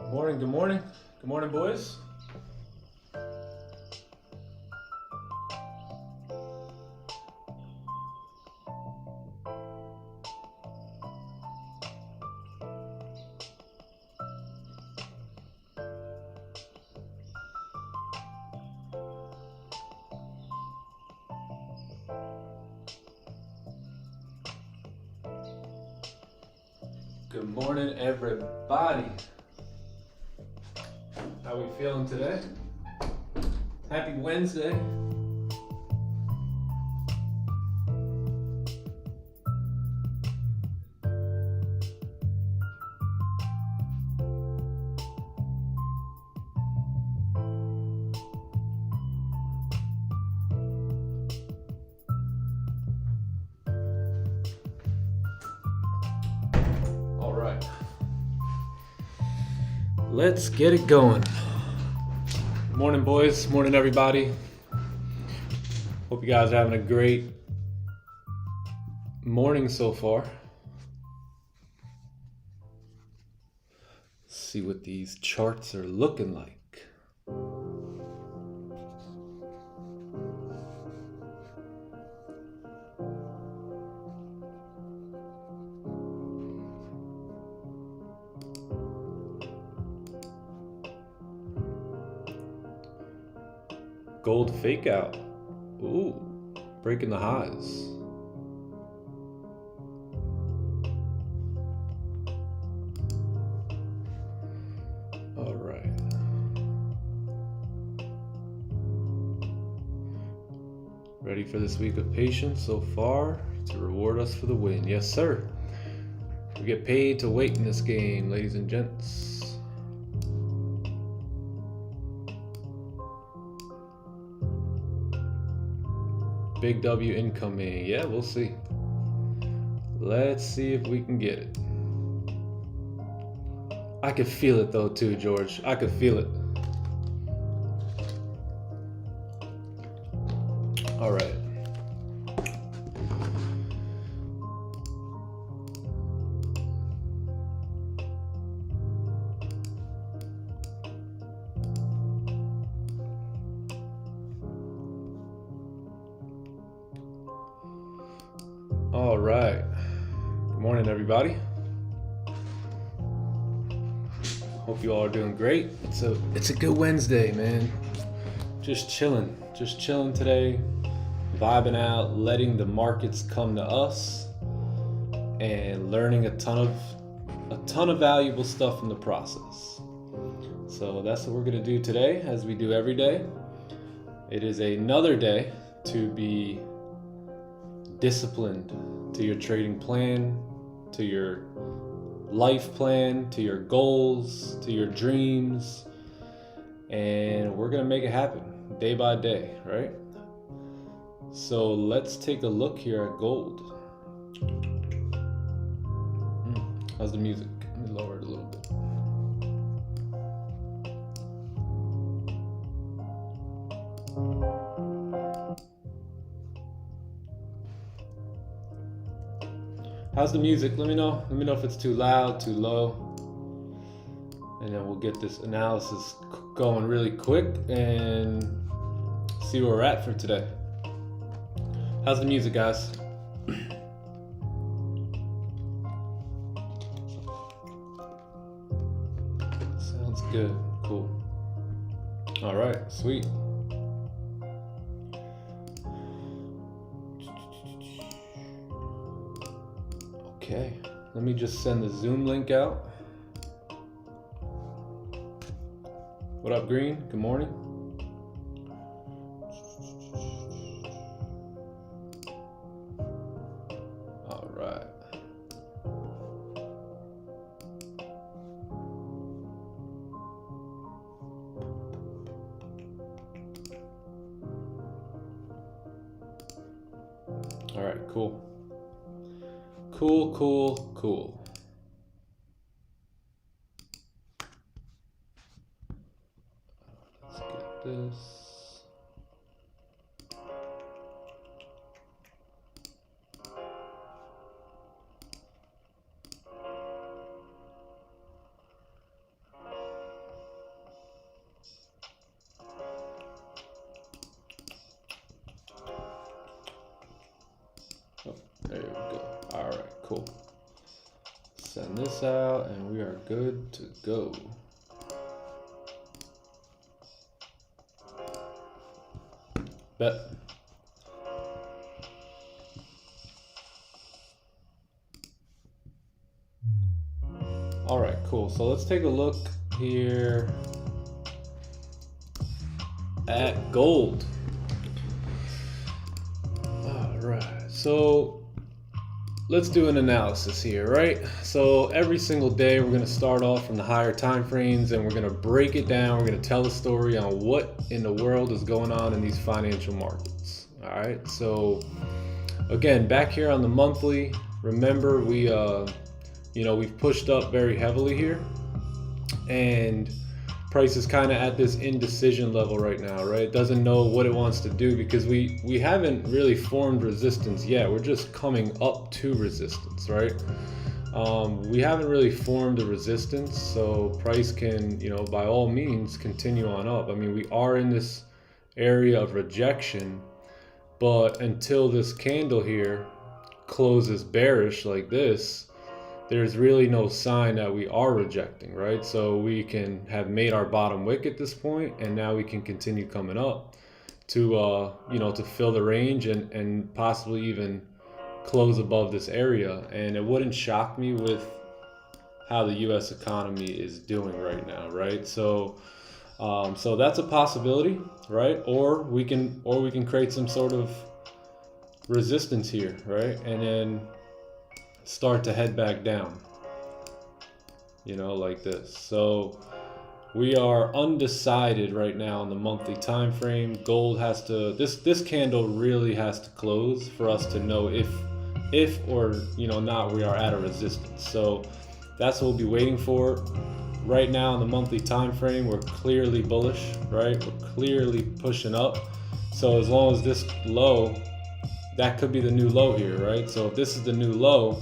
Good morning, good morning. Good morning, boys. Good morning, everybody. How we feeling today? Happy Wednesday. All right. Let's get it going. Morning, boys. Morning, everybody. Hope you guys are having a great morning so far. Let's see what these charts are looking like. Gold fake out. Ooh, breaking the highs. All right. Ready for this week of patience so far to reward us for the win. Yes, sir. We get paid to wait in this game, ladies and gents. Big W incoming. Yeah, we'll see. Let's see if we can get it. I could feel it though too, George. I could feel it. All right. All right. Good morning, everybody. Hope you all are doing great. It's a good Wednesday, man. Just chilling today, vibing out, letting the markets come to us, and learning a ton of valuable stuff in the process. So that's what we're gonna do today, as we do every day. It is another day to be disciplined to your trading plan, to your life plan, to your goals, to your dreams, and we're gonna make it happen day by day, right? So let's take a look here at gold. How's the music? Let me lower it a little bit. How's the music? Let me know. Let me know if it's too loud, too low. And then we'll get this analysis going really quick and see where we're at for today. How's the music, guys? Sounds good. Cool. All right, sweet. Okay, let me just send the Zoom link out. What up, Green? Good morning. All right. All right, cool. Cool. Let's get this. cool. Send this out and we are good to go. Bet. All right, cool. So let's take a look here at gold. All right, so let's do an analysis here, right? So every single day we're gonna start off from the higher time frames and we're gonna break it down. We're gonna tell a story on what in the world is going on in these financial markets. All right, so again, back here on the monthly, remember we we've pushed up very heavily here, and price is kind of at this indecision level right now, right? It doesn't know what it wants to do because we haven't really formed resistance yet. We're just coming up to resistance, right? We haven't really formed a resistance, so price can, by all means continue on up. I mean, we are in this area of rejection, but until this candle here closes bearish like this, there's really no sign that we are rejecting, right? So we can have made our bottom wick at this point, and now we can continue coming up to to fill the range and possibly even close above this area. And it wouldn't shock me with how the US economy is doing right now, right? So so that's a possibility, right? Or we can create some sort of resistance here, right? And then start to head back down, like this. So we are undecided right now on the monthly time frame. Gold has to, this candle really has to close for us to know if or not we are at a resistance. So that's what we'll be waiting for. Right now on the monthly time frame, we're clearly bullish, right? We're clearly pushing up. So as long as this low, that could be the new low here, right? So if this is the new low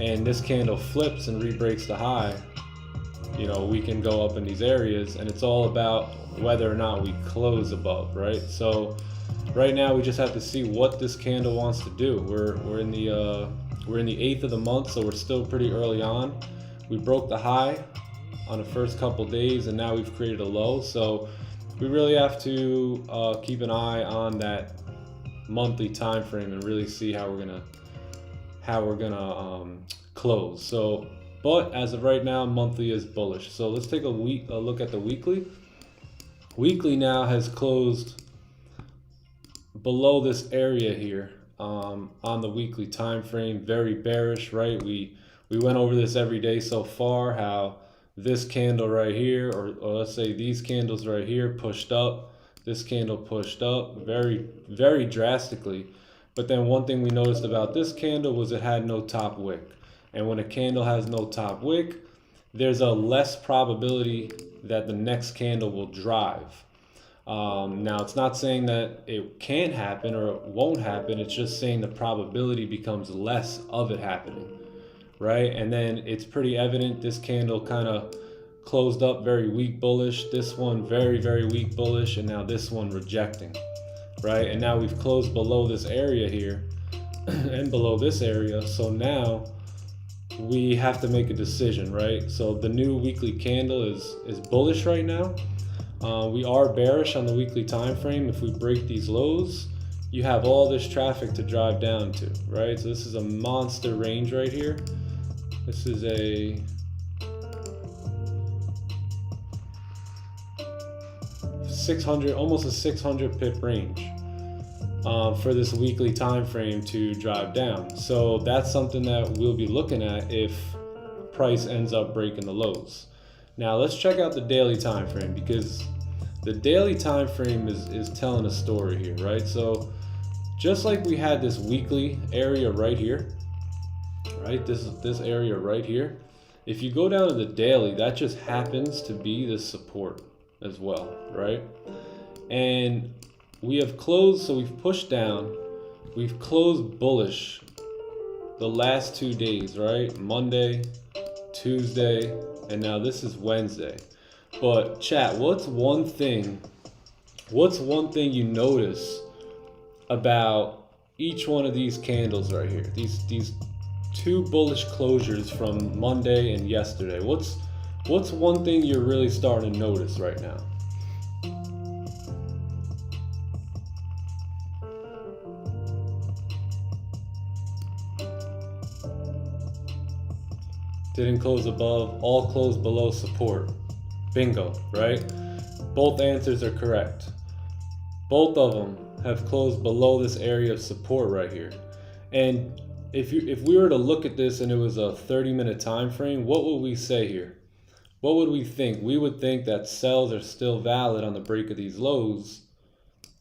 and this candle flips and re-breaks the high, we can go up in these areas, and it's all about whether or not we close above, right? So right now we just have to see what this candle wants to do. We're in the 8th of the month, so we're still pretty early on. We broke the high on the first couple days, and now we've created a low. So we really have to keep an eye on that monthly time frame and really see how we're gonna close. So, but as of right now, monthly is bullish. So let's take a look at the weekly. Weekly now has closed below this area here on the weekly time frame. Very bearish, right? We went over this every day so far, how this candle right here, or let's say these candles right here, pushed up. This candle pushed up very, very drastically. But then one thing we noticed about this candle was it had no top wick. And when a candle has no top wick, there's a less probability that the next candle will drive. Now, it's not saying that it can't happen or it won't happen. It's just saying the probability becomes less of it happening, right? And then it's pretty evident this candle kind of closed up very weak bullish. This one very, very weak bullish. And now this one rejecting. Right, and now we've closed below this area here and below this area. So now we have to make a decision, right? So the new weekly candle is bullish right now. We are bearish on the weekly time frame. If we break these lows, you have all this traffic to drive down to, right? So this is a monster range right here. This is a almost a 600 pip range for this weekly time frame to drive down. So that's something that we'll be looking at if price ends up breaking the lows. Now let's check out the daily time frame, because the daily time frame is telling a story here, right? So just like we had this weekly area right here, right? This area right here. If you go down to the daily, that just happens to be the support as well, right? And we have closed, so we've pushed down, we've closed bullish the last 2 days, right? Monday, Tuesday, and now this is Wednesday. But chat, what's one thing you notice about each one of these candles right here? These two bullish closures from Monday and yesterday. What's one thing you're really starting to notice right now? Didn't close above, all closed below support. Bingo, right? Both answers are correct. Both of them have closed below this area of support right here. And if we were to look at this and it was a 30-minute time frame, what would we say here? What would we think? We would think that sells are still valid on the break of these lows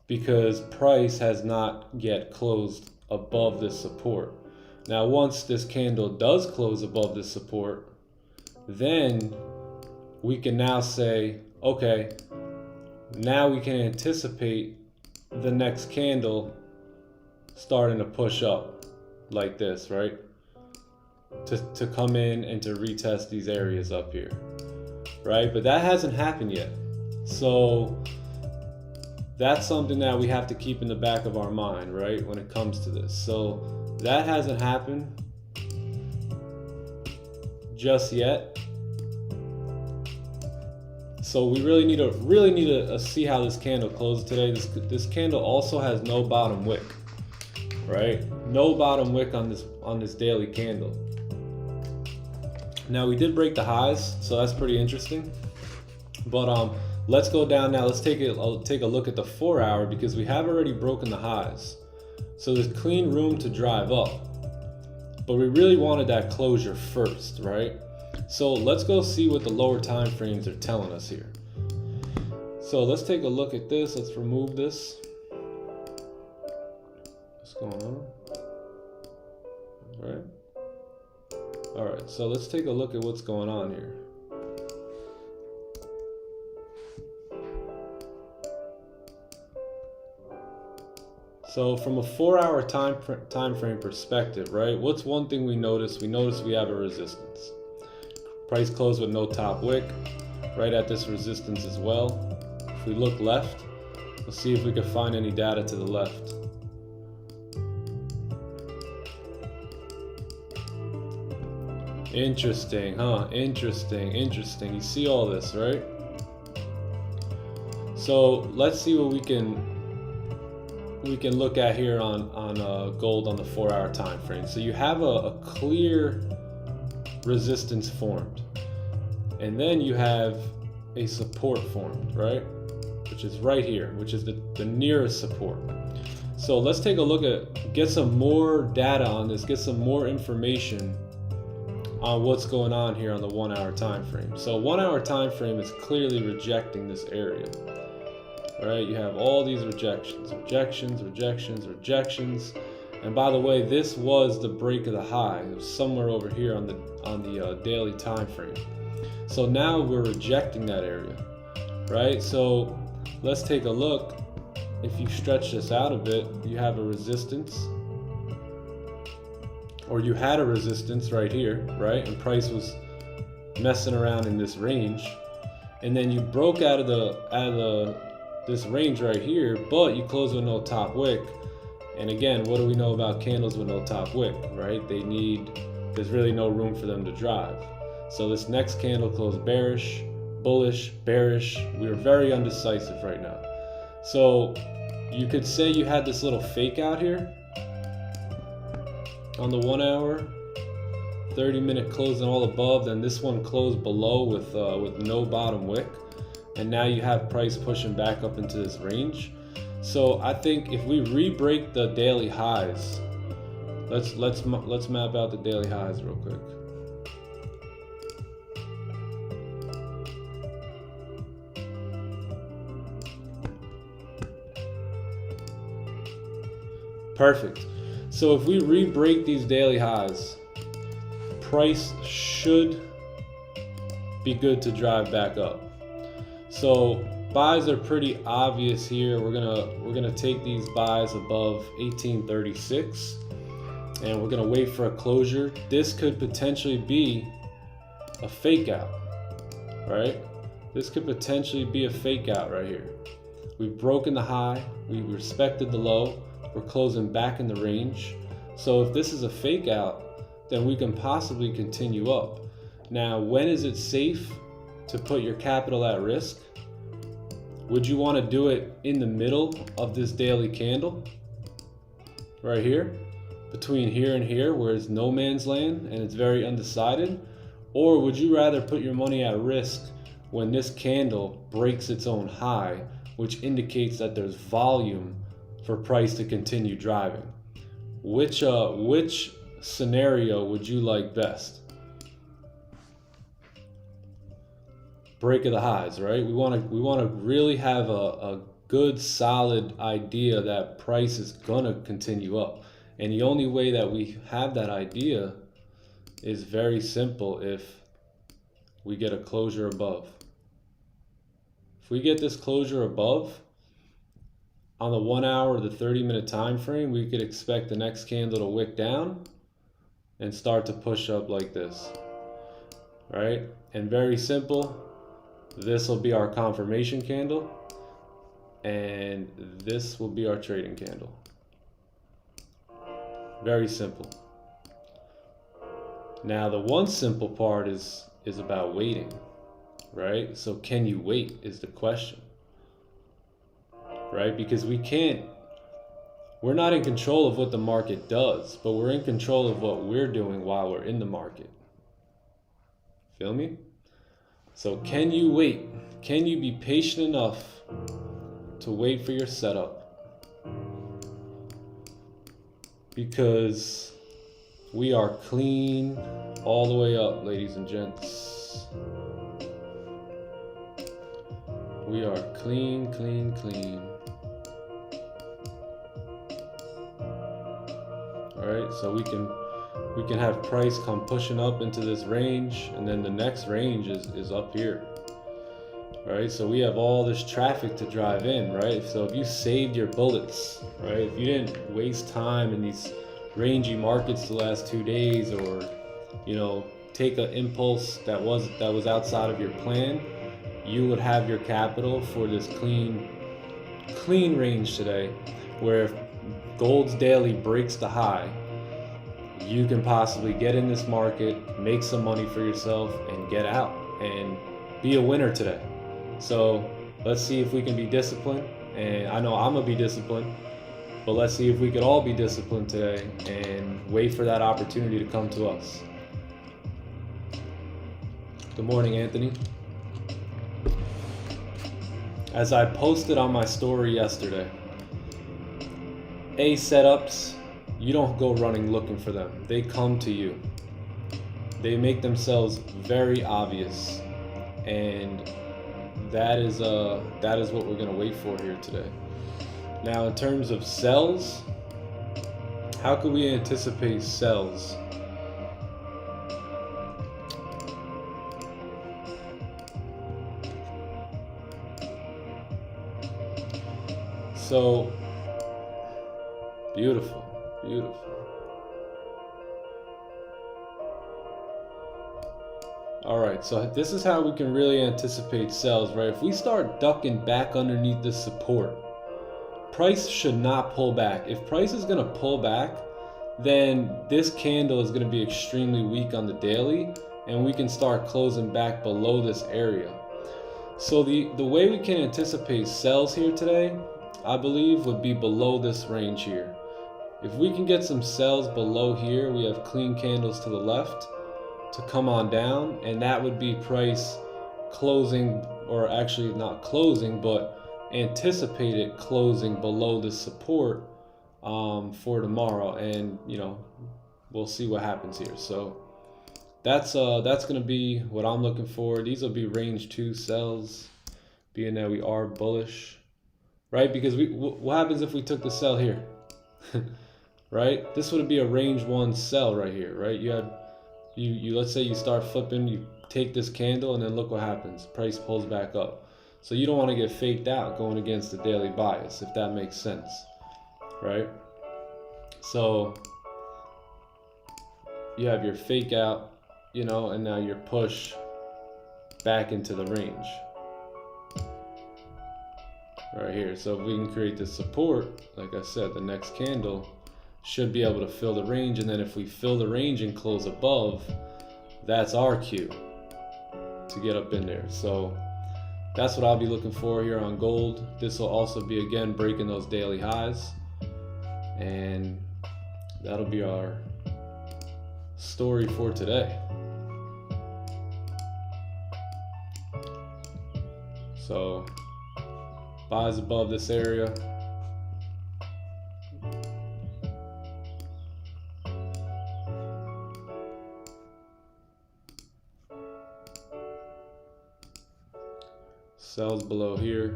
because price has not yet closed above this support. Now, once this candle does close above this support, then we can now say, okay, now we can anticipate the next candle starting to push up like this, right? To come in and to retest these areas up here, right? But that hasn't happened yet. So that's something that we have to keep in the back of our mind, right? When it comes to this. So that hasn't happened just yet. So we really need to see how this candle closes today. This candle also has no bottom wick, right? No bottom wick on this daily candle. Now we did break the highs, so that's pretty interesting. But let's go down now. Let's take a look at the 4 hour because we have already broken the highs. So there's clean room to drive up. But we really wanted that closure first, right? So let's go see what the lower time frames are telling us here. So let's take a look at this. Let's remove this. What's going on? All right, so let's take a look at what's going on here. So from a 4 hour time frame perspective, right? What's one thing we notice? We notice we have a resistance. Price closed with no top wick, right at this resistance as well. If we look left, let's see if we can find any data to the left. Interesting, huh? Interesting. You see all this, right? So let's see what we can look at here on gold on the 4 hour time frame. So you have a clear resistance formed, and then you have a support formed, right? Which is right here, which is the nearest support. So let's take a look get some more data on this, get some more information on what's going on here on the 1 hour time frame. So 1 hour time frame is clearly rejecting this area. All right, you have all these rejections. And by the way, this was the break of the high. It was somewhere over here on the daily time frame. So now we're rejecting that area, right? So let's take a look. If you stretch this out a bit, you have a resistance, or you had a resistance right here, right? And price was messing around in this range, and then you broke out of this range right here, but you closed with no top wick. And again, what do we know about candles with no top wick, right? There's really no room for them to drive. So this next candle closed bearish, bullish, bearish. We are very undecisive right now. So you could say you had this little fake out here on the 1 hour, 30-minute closing all above, then this one closed below with no bottom wick. And now you have price pushing back up into this range. So I think if we re-break the daily highs, let's map out the daily highs real quick. Perfect. So if we re-break these daily highs, price should be good to drive back up. So buys are pretty obvious here. We're gonna take these buys above 1836, and we're gonna wait for a closure. This could potentially be a fake out, right? This could potentially be a fake out right here. We've broken the high, we respected the low, we're closing back in the range. So if this is a fake out, then we can possibly continue up. Now, when is it safe to put your capital at risk? Would you want to do it in the middle of this daily candle? Right here? Between here and here, where it's no man's land and it's very undecided? Or would you rather put your money at risk when this candle breaks its own high, which indicates that there's volume for price to continue driving? Which scenario would you like best? Break of the highs, right? We want to really have a good solid idea that price is gonna continue up. And the only way that we have that idea is very simple. If we get a closure above. If we get this closure above, on the 1 hour or the 30-minute time frame, we could expect the next candle to wick down and start to push up like this, right? And very simple, this will be our confirmation candle, and this will be our trading candle. Very simple. Now, the one simple part is about waiting, right? So can you wait is the question, right? Because we're not in control of what the market does, but we're in control of what we're doing while we're in the market. Feel me? So can you wait? Can you be patient enough to wait for your setup? Because we are clean all the way up, ladies and gents. We are clean, clean, clean. All right, so we can have price come pushing up into this range, and then the next range is up here. All right, so we have all this traffic to drive in, right? So if you saved your bullets, right? If you didn't waste time in these rangy markets the last 2 days, or take an impulse that was outside of your plan, you would have your capital for this clean range today, where if gold's daily breaks the high, you can possibly get in this market, make some money for yourself, and get out and be a winner today. So let's see if we can be disciplined, and I know I'm gonna be disciplined, but let's see if we could all be disciplined today and wait for that opportunity to come to us. Good morning, Anthony. As I posted on my story yesterday, setups, you don't go running looking for them. They come to you. They make themselves very obvious, and that is what we're gonna wait for here today. Now, in terms of sells, how can we anticipate sells? So beautiful, beautiful. All right, so this is how we can really anticipate sells, right? If we start ducking back underneath this support, price should not pull back. If price is gonna pull back, then this candle is gonna be extremely weak on the daily, and we can start closing back below this area. So the way we can anticipate sells here today, I believe, would be below this range here. If we can get some sells below here, we have clean candles to the left to come on down, and that would be price closing, or actually not closing, but anticipated closing below the support for tomorrow, and we'll see what happens here. So that's gonna be what I'm looking for. These will be range 2 sells, being that we are bullish, right? Because what happens if we took the sell here? Right? This would be a range 1 sell right here, right? You let's say you start flipping, you take this candle, and then look what happens. Price pulls back up. So you don't want to get faked out going against the daily bias, if that makes sense, right? So you have your fake out, and now your push back into the range right here. So if we can create this support, like I said, the next candle, should be able to fill the range. And then if we fill the range and close above, that's our cue to get up in there. So that's what I'll be looking for here on gold. This will also be, again, breaking those daily highs. And that'll be our story for today. So buys above this area. Sells below here.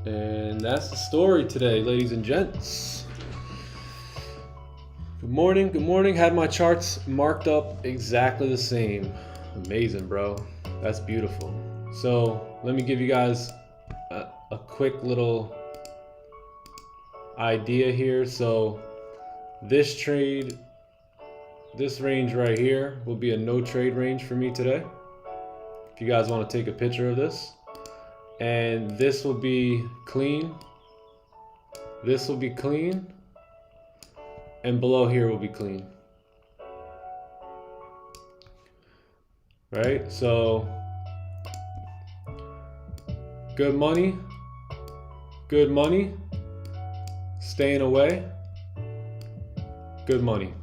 And that's the story today, ladies and gents. Good morning, good morning. Had my charts marked up exactly the same. Amazing, bro. That's beautiful. So let me give you guys a quick little idea here. So this trade, this range right here will be a no trade range for me today. If you guys want to take a picture of this. And this will be clean. This will be clean. And below here will be clean. Right? So good money. Good money. Staying away. Good money.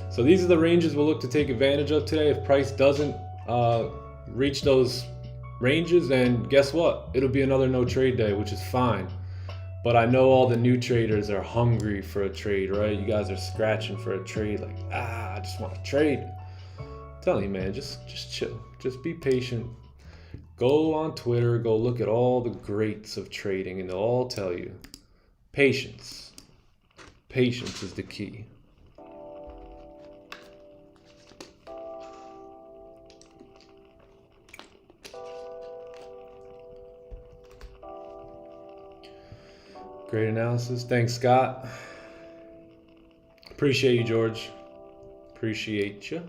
So these are the ranges we'll look to take advantage of today. If price doesn't reach those ranges, then guess what? It'll be another no trade day, which is fine. But I know all the new traders are hungry for a trade, right? You guys are scratching for a trade, like, I just want to trade. I'm telling you, man, just chill. Just be patient. Go on Twitter, go look at all the greats of trading, and they'll all tell you, patience. Patience is the key. Great analysis. Thanks, Scott. Appreciate you, George. Appreciate you.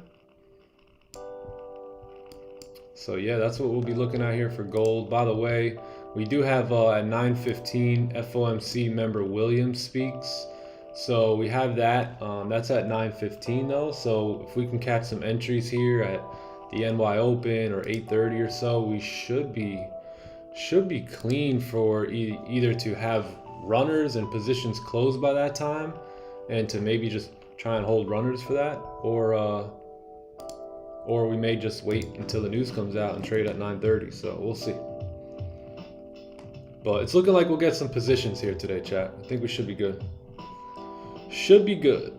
So yeah, that's what we'll be looking at here for gold. By the way, we do have at 9:15 FOMC member Williams speaks. So we have that. That's at 9:15 though. So if we can catch some entries here at the NY Open or 8:30 or so, we should be clean for either to have runners and positions closed by that time, and to maybe just try and hold runners for that, or we may just wait until the news comes out and trade at 9:30. So we'll see. But it's looking like we'll get some positions here today, chat. I think we should be good. Should be good.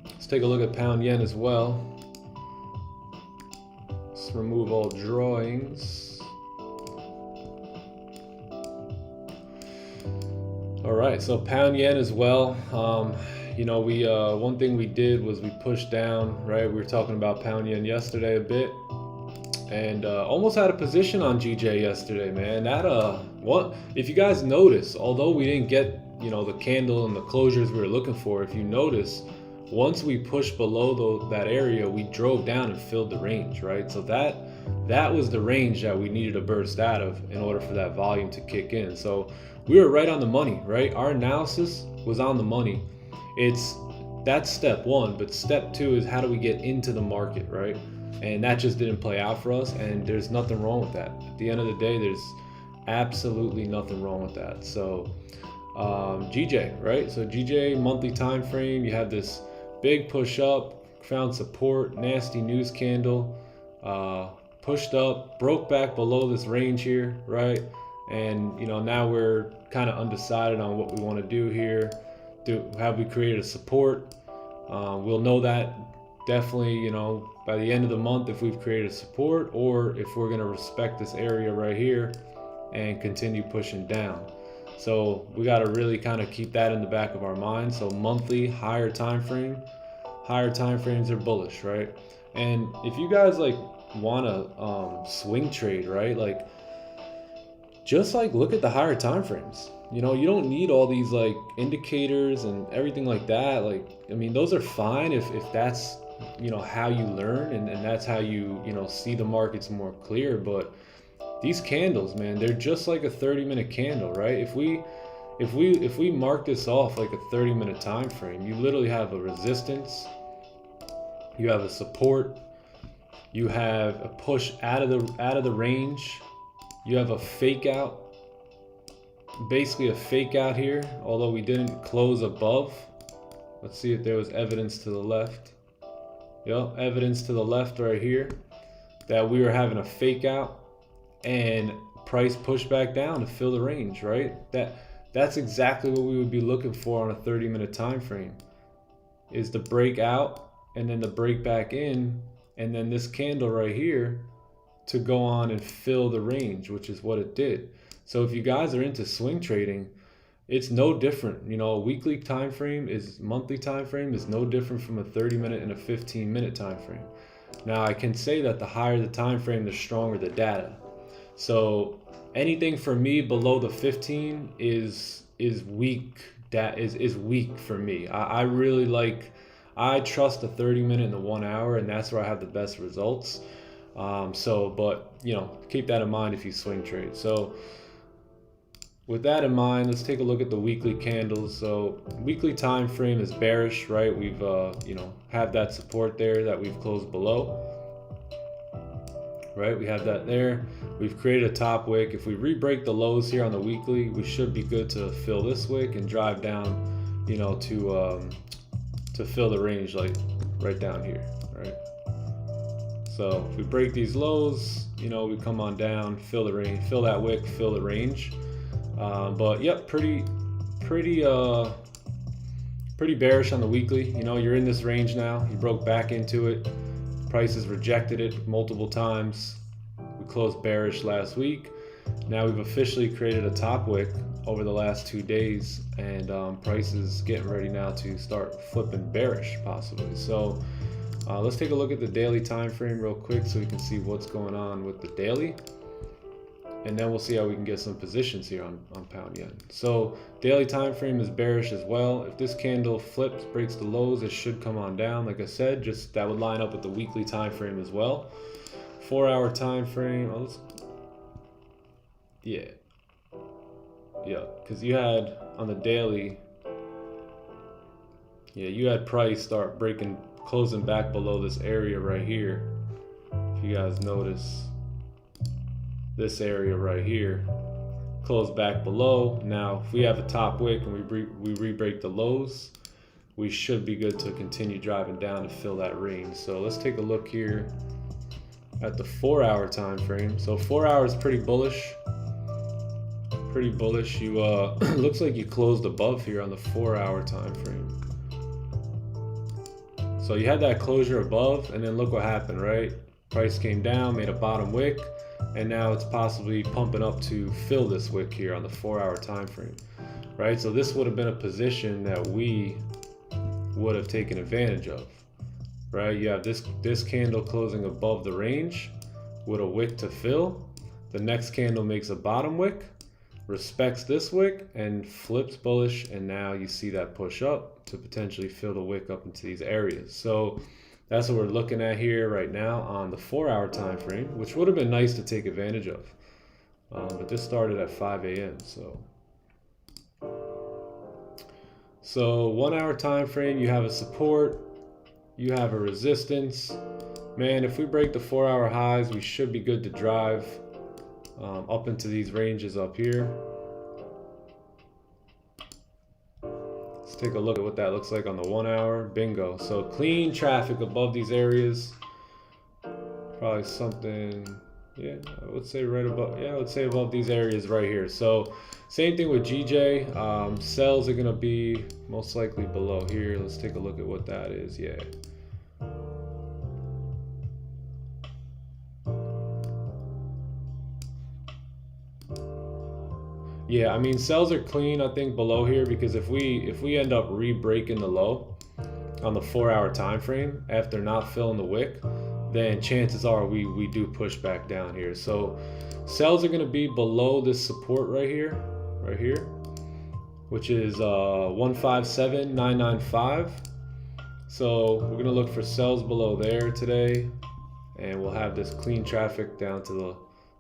Let's take a look at pound yen as well. Let's remove all drawings. All right, so pound yen as well. You know, we one thing we did was we pushed down, right? We were talking about pound yen yesterday a bit, and almost had a position on GJ yesterday, man. That what if you guys notice? Although we didn't get, you know, the candle and the closures we were looking for, if you notice, once we pushed below that area, we drove down and filled the range, right? So that was the range that we needed to burst out of in order for that volume to kick in. So we were right on the money, right? Our analysis was on the money. That's step one, but step two is how do we get into the market, right? And that just didn't play out for us, and there's nothing wrong with that. At the end of the day, there's absolutely nothing wrong with that. So GJ, right? So GJ monthly time frame, you have this big push up, found support, nasty news candle, pushed up, broke back below this range here, right? And, you know, now we're kind of undecided on what we want to do here. Have we created a support? We'll know that definitely, you know, by the end of the month if we've created a support, or if we're going to respect this area right here and continue pushing down. So we got to really kind of keep that in the back of our mind. So monthly, higher time frames are bullish, right? And if you guys like want to swing trade, right, like just like look at the higher time frames. You know, you don't need all these like indicators and everything like that. Like, I mean, those are fine if that's how you learn, and that's how you see the markets more clear. But these candles, man, they're just like a 30-minute candle, right? If we mark this off like a 30-minute time frame, you literally have a resistance, you have a support, you have a push out of the range, you have a fake out, basically a fake out here, although we didn't close above. Let's see if there was evidence to the left. Yep, evidence to the left right here that we were having a fake out and price pushed back down to fill the range, right? That's exactly what we would be looking for on a 30-minute time frame, is the break out and then the break back in, and then this candle right here to go on and fill the range, which is what it did. So if you guys are into swing trading, it's no different. A weekly time frame monthly time frame is no different from a 30-minute and a 15-minute time frame. Now I can say that the higher the time frame, the stronger the data. So anything for me below the 15 is weak. That is weak for me. I trust the 30-minute and the 1 hour, and that's where I have the best results. But keep that in mind if you swing trade. So with that in mind, let's take a look at the weekly candles. So weekly time frame is bearish, right? We've have that support there that we've closed below, right? We have that there. We've created a top wick. If we re-break the lows here on the weekly, we should be good to fill this wick and drive down, to fill the range, like right down here, right? So if we break these lows, we come on down, fill the range, fill that wick, fill the range. But yep, pretty bearish on the weekly. You're in this range now. You broke back into it. Price has rejected it multiple times. We closed bearish last week. Now we've officially created a top wick over the last 2 days, and price is getting ready now to start flipping bearish possibly. So let's take a look at the daily time frame real quick so we can see what's going on with the daily, and then we'll see how we can get some positions here on pound yen. So daily time frame is bearish as well. If this candle flips, breaks the lows, it should come on down. Like I said, just that would line up with the weekly time frame as well. 4 hour time frame. Yeah, because you had on the daily, you had price start closing back below this area right here. If you guys notice, this area right here close back below. Now if we have a top wick and we re-break the lows, we should be good to continue driving down to fill that range. So let's take a look here at the 4 hour time frame. So 4 hours pretty bullish. You looks like you closed above here on the 4 hour time frame. So you had that closure above, and then look what happened, right? Price came down, made a bottom wick, and now it's possibly pumping up to fill this wick here on the 4 hour time frame, right? So this would have been a position that we would have taken advantage of, right? You have this candle closing above the range with a wick to fill. The next candle makes a bottom wick, respects this wick, and flips bullish, and now you see that push up to potentially fill the wick up into these areas. So that's what we're looking at here right now on the 4 hour time frame, which would have been nice to take advantage of, but this started at 5 a.m. So 1 hour time frame, you have a support, you have a resistance. Man, if we break the 4 hour highs, we should be good to drive up into these ranges up here. Let's take a look at what that looks like on the 1 hour. Bingo. So clean traffic above these areas. Probably something, I would say right above, let's say above these areas right here. So same thing with GJ. Sells are going to be most likely below here. Let's take a look at what that is. Yeah, I mean, sells are clean, I think, below here, because if we end up re-breaking the low on the 4 hour time frame after not filling the wick, then chances are we do push back down here. So sells are going to be below this support right here, which is 157.995. So we're gonna look for sells below there today, and we'll have this clean traffic down to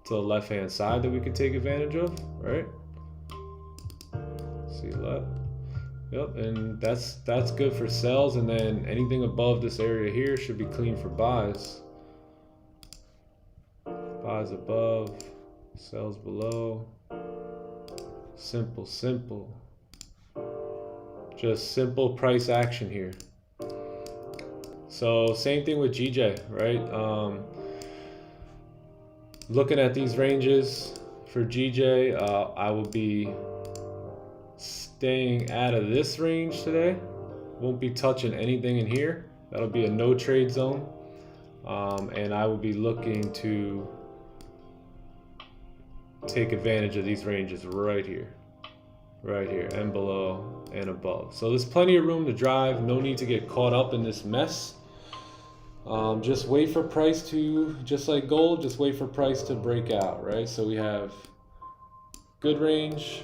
the left hand side that we can take advantage of, right? See that? Yep, and that's good for sells, and then anything above this area here should be clean for buys. Buys above, sells below. Simple, simple. Just simple price action here. So same thing with GJ, right? Looking at these ranges for GJ, I will be staying out of this range today. Won't be touching anything in here. That'll be a no trade zone. And I will be looking to take advantage of these ranges right here, and below and above. So there's plenty of room to drive. No need to get caught up in this mess. Just wait for price to, just like gold, just wait for price to break out, right? So we have good range,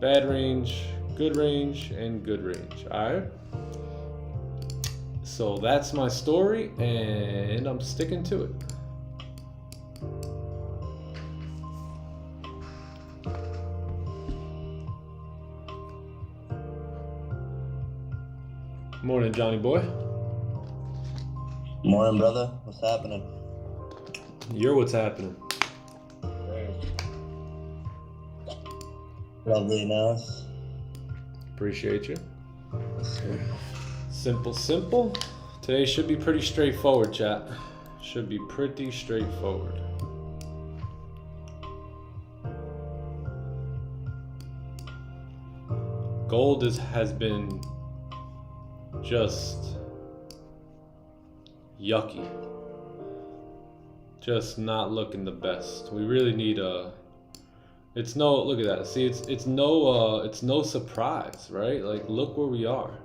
bad range, good range, and good range. All right. So that's my story, and I'm sticking to it. Morning, Johnny boy. Morning, brother. What's happening? You're what's happening. Lovely, nice. Appreciate you. Simple, simple. Today should be pretty straightforward, chat. Should be pretty straightforward. Gold has been just yucky. Just not looking the best. We really need it's no, look at that. See, it's no surprise, right? Like, look where we are.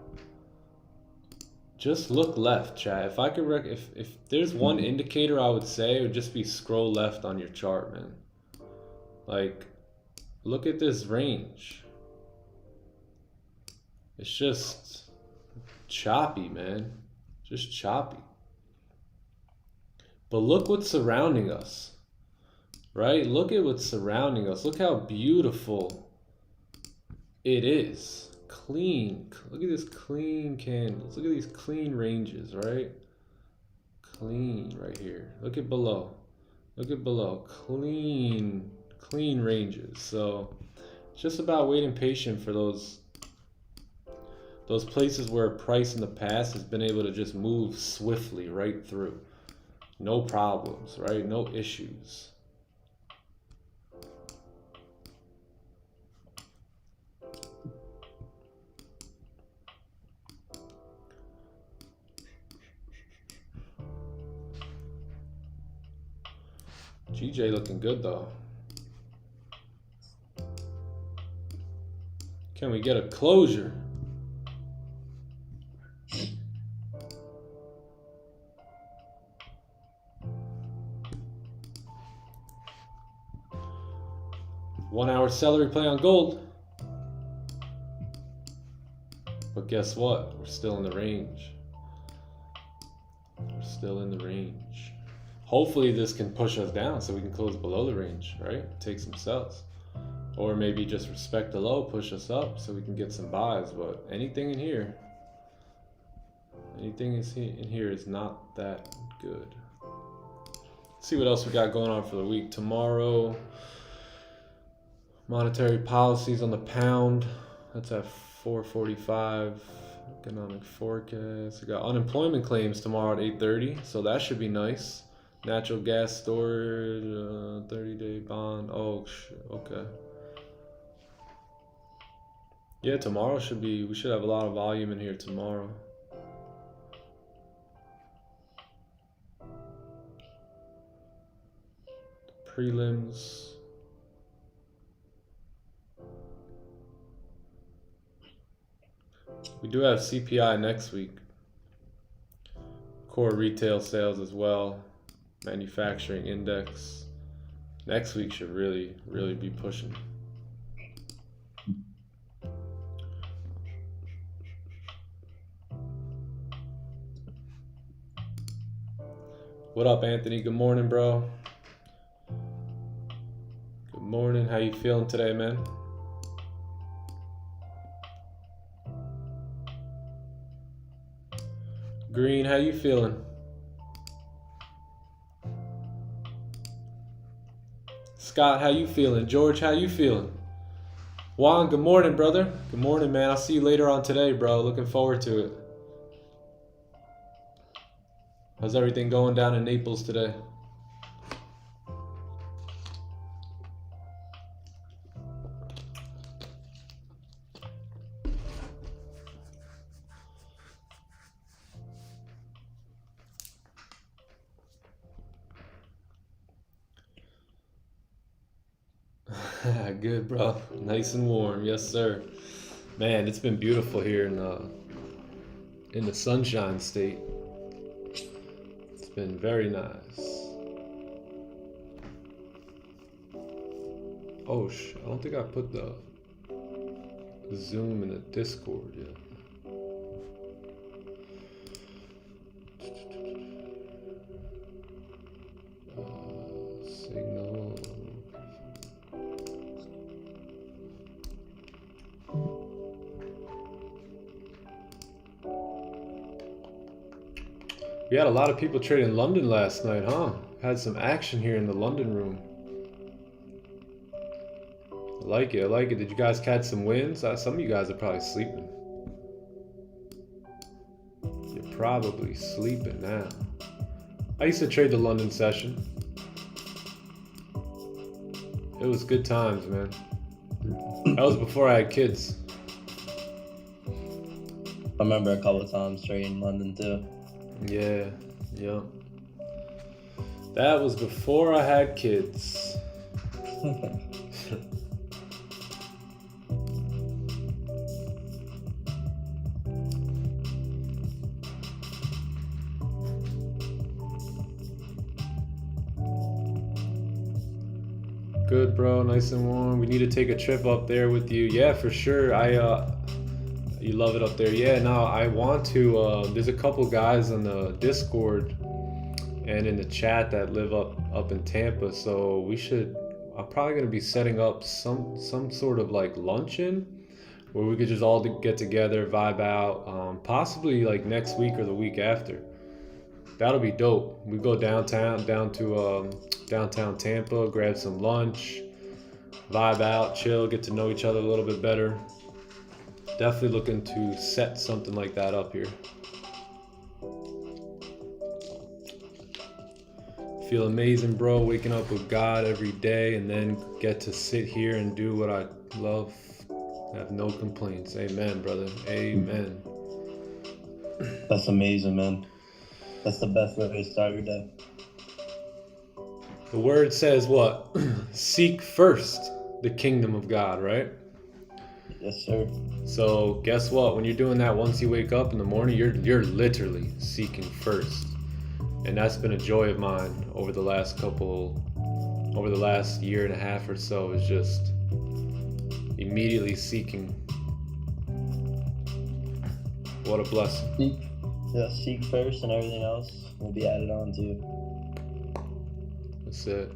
Just look left, chat. If I could if there's one indicator I would say, it would just be scroll left on your chart, man. Like, look at this range. It's just choppy, man. Just choppy. But look what's surrounding us, right? Look at what's surrounding us. Look how beautiful it is. Clean. Look at this clean candles. Look at these clean ranges, right? Clean right here. Look at below. Look at below. Clean ranges. So it's just about waiting patient for those places where price in the past has been able to just move swiftly right through. No problems, right? No issues. GJ looking good though. Can we get a closure? One hour celery play on gold. But guess what? We're still in the range. We're still in the range. Hopefully this can push us down so we can close below the range, right? Take some sells. Or maybe just respect the low, push us up so we can get some buys. But anything in here is not that good. Let's see what else we got going on for the week. Tomorrow, monetary policies on the pound. That's at 4:45. Economic forecast. We got unemployment claims tomorrow at 8:30, so that should be nice. Natural gas storage, 30-day bond. Oh, okay. Yeah, tomorrow we should have a lot of volume in here tomorrow. Prelims. We do have CPI next week. Core retail sales as well. Manufacturing index. Next week should really, really be pushing. What up, Anthony? Good morning, bro. Good morning. How you feeling today, man? Green, how you feeling? Scott, how you feeling? George, how you feeling? Juan, good morning, brother. Good morning, man. I'll see you later on today, bro. Looking forward to it. How's everything going down in Naples today? Good, bro. Nice and warm. Yes, sir. Man, it's been beautiful here in the Sunshine State. It's been very nice. Oh, I don't think I put the Zoom in the Discord yet. Signal. We had a lot of people trading London last night, huh? Had some action here in the London room. I like it, I like it. Did you guys catch some wins? Some of you guys are probably sleeping. You're probably sleeping now. I used to trade the London session. It was good times, man. That was before I had kids. I remember a couple of times trading London too. Yeah, yeah. That was before I had kids. Good, bro. Nice and warm. We need to take a trip up there with you. Yeah, for sure. You love it up there. Yeah, no, I want to. There's a couple guys on the Discord and in the chat that live up in Tampa, so we should. I'm probably gonna be setting up some sort of like luncheon where we could just all get together, vibe out. Possibly like next week or the week after. That'll be dope. We go down to downtown Tampa, grab some lunch, vibe out, chill, get to know each other a little bit better. Definitely looking to set something like that up here. Feel amazing, bro. Waking up with God every day and then get to sit here and do what I love. I have no complaints. Amen, brother. Amen. That's amazing, man. That's the best way to start your day. The word says what? Seek first the kingdom of God, right? Yes, sir. So guess what? When you're doing that, once you wake up in the morning, you're literally seeking first, and that's been a joy of mine over the last year and a half or so. Is just immediately seeking. What a blessing. Seek first, and everything else will be added on to you. That's it.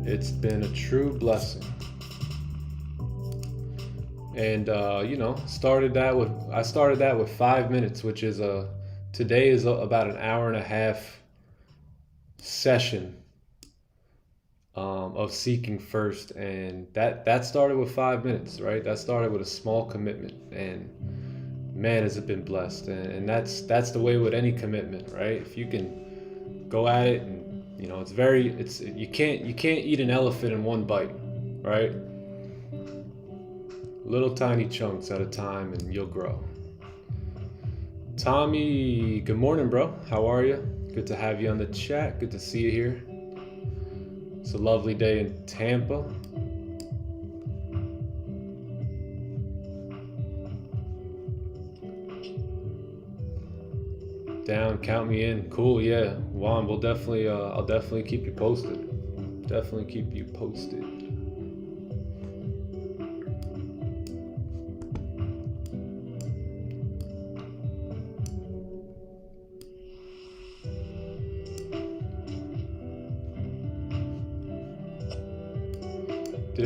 It's been a true blessing. And I started that with 5 minutes, which is today is about an hour and a half session of seeking first, and that started with 5 minutes, right? That started with a small commitment, and man, has it been blessed. And that's the way with any commitment, right? If you can go at it, and you can't eat an elephant in one bite, right? Little tiny chunks at a time, and you'll grow. Tommy, good morning, bro. How are you? Good to have you on the chat. Good to see you here. It's a lovely day in Tampa. Down, count me in. Cool, yeah. Juan, we'll definitely, I'll definitely keep you posted. Definitely keep you posted.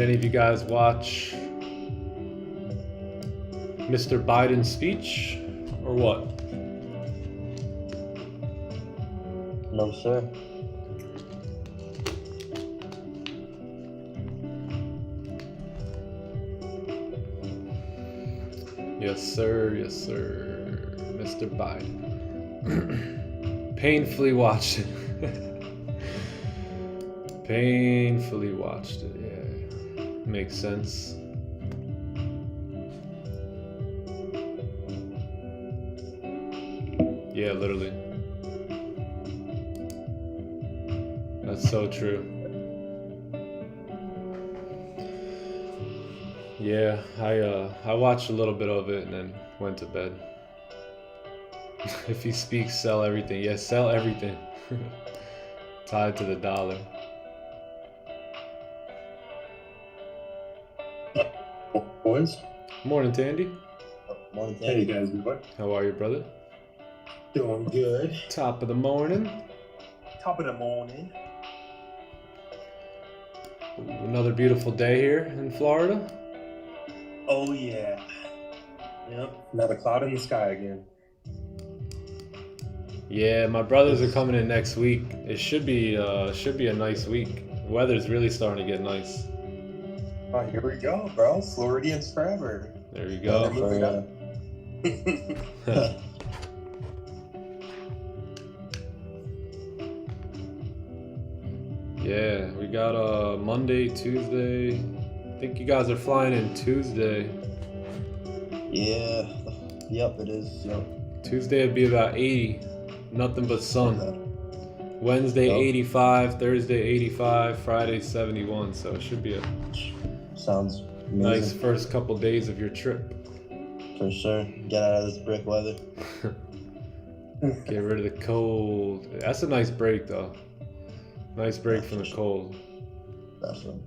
any of you guys watch Mr. Biden's speech or what? No, sir. Yes, sir. Yes, sir. Mr. Biden. Painfully watched it. Painfully watched it, yeah. Makes sense. Yeah, literally. That's so true. Yeah, I watched a little bit of it and then went to bed. If he speaks, sell everything. Yeah, sell everything. Tied to the dollar. Boys? Morning, Tandy. Morning, Hey guys, what? How are you, brother? Doing good. Top of the morning. Top of the morning. Another beautiful day here in Florida. Oh yeah. Yep. Not a cloud in the sky again. Yeah, my brothers are coming in next week. It should be a nice week. The weather's really starting to get nice. Oh, here we go, bro. Floridians forever. There you They're go. moving up. Yeah, we got Monday, Tuesday. I think you guys are flying in Tuesday. Yeah. Yep, it is. Yep. Tuesday would be about 80. Nothing but sun. Wednesday Yep. 85, Thursday 85, Friday 71. So it should be a Sounds amazing. nice first couple days of your trip. For sure. Get out of this brick weather. Get rid of the cold. That's a nice break though. Nice break from the cold. Definitely.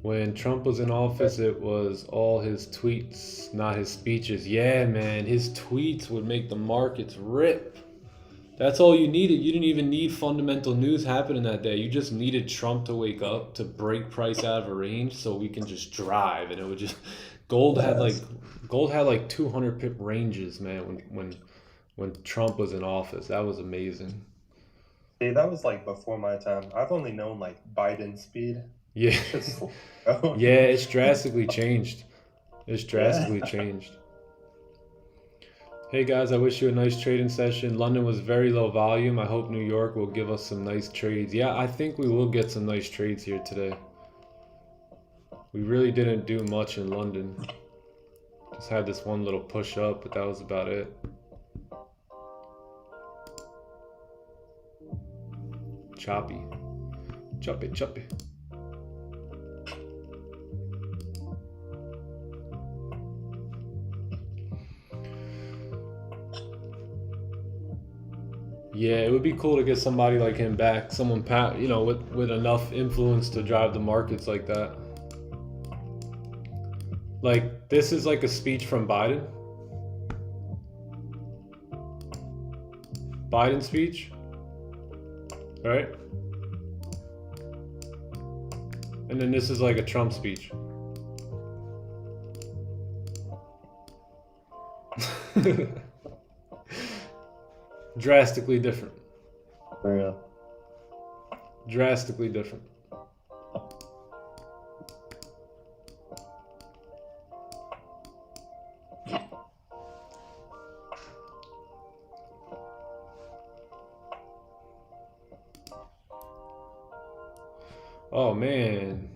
When Trump was in office, it was all his tweets, not his speeches. Yeah, man, his tweets would make the markets rip. That's all you needed. You didn't even need fundamental news happening that day. You just needed Trump to wake up to break price out of a range so we can just drive, and it would just gold had like 200 pip ranges, man, when Trump was in office. That was amazing. See, that was like before my time. I've only known like Biden speed. Yeah. Oh. Yeah, it's drastically changed. It's drastically changed. Hey guys, I wish you a nice trading session. London was very low volume. I hope New York will give us some nice trades. Yeah, I think we will get some nice trades here today. We really didn't do much in London. Just had this one little push up, but that was about it. Choppy. Choppy, choppy. Yeah, it would be cool to get somebody like him back. Someone, you know, with enough influence to drive the markets like that. Like, this is like a speech from Biden. Biden speech. Right? And then this is like a Trump speech. Drastically different. For real. Drastically different. Oh man,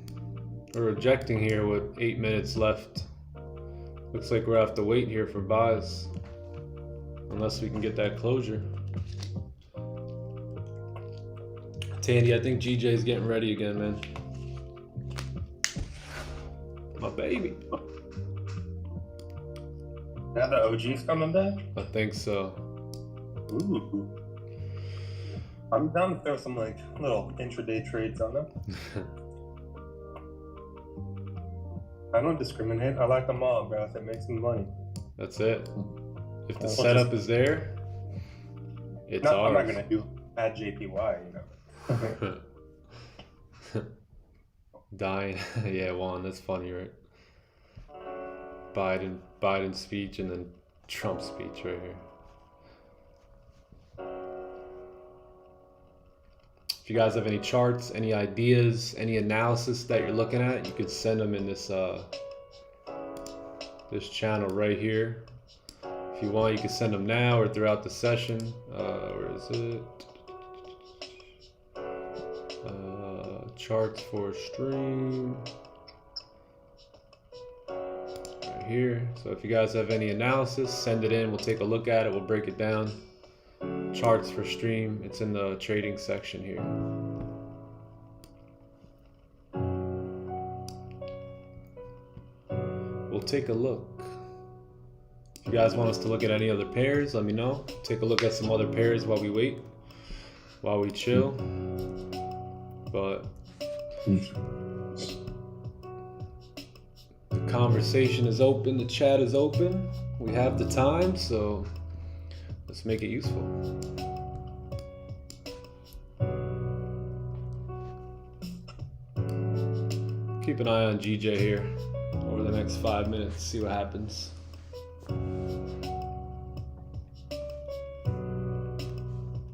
we're rejecting here with 8 minutes left. Looks like we'll have to wait here for buys. Unless we can get that closure. Tandy, I think GJ's getting ready again, man. My baby. Now the OG's coming back? I think so. Ooh. I'm down to throw some like little intraday trades on them. I don't discriminate. I like them all, bro. If it makes me money. That's it. If the setup is there, it's ours. I'm not gonna do add JPY, you know. Dying. Yeah, Juan, that's funny, right? Biden speech and then Trump speech right here. If you guys have any charts, any ideas, any analysis that you're looking at, you could send them in this this channel right here. If you want, you can send them now or throughout the session. Where is it? Charts for stream. Right here. So if you guys have any analysis, send it in. We'll take a look at it. We'll break it down. Charts for stream. It's in the trading section here. We'll take a look. If you guys want us to look at any other pairs, let me know. Take a look at some other pairs while we wait, while we chill. But the conversation is open, the chat is open. We have the time, so let's make it useful. Keep an eye on GJ here over the next 5 minutes, see what happens.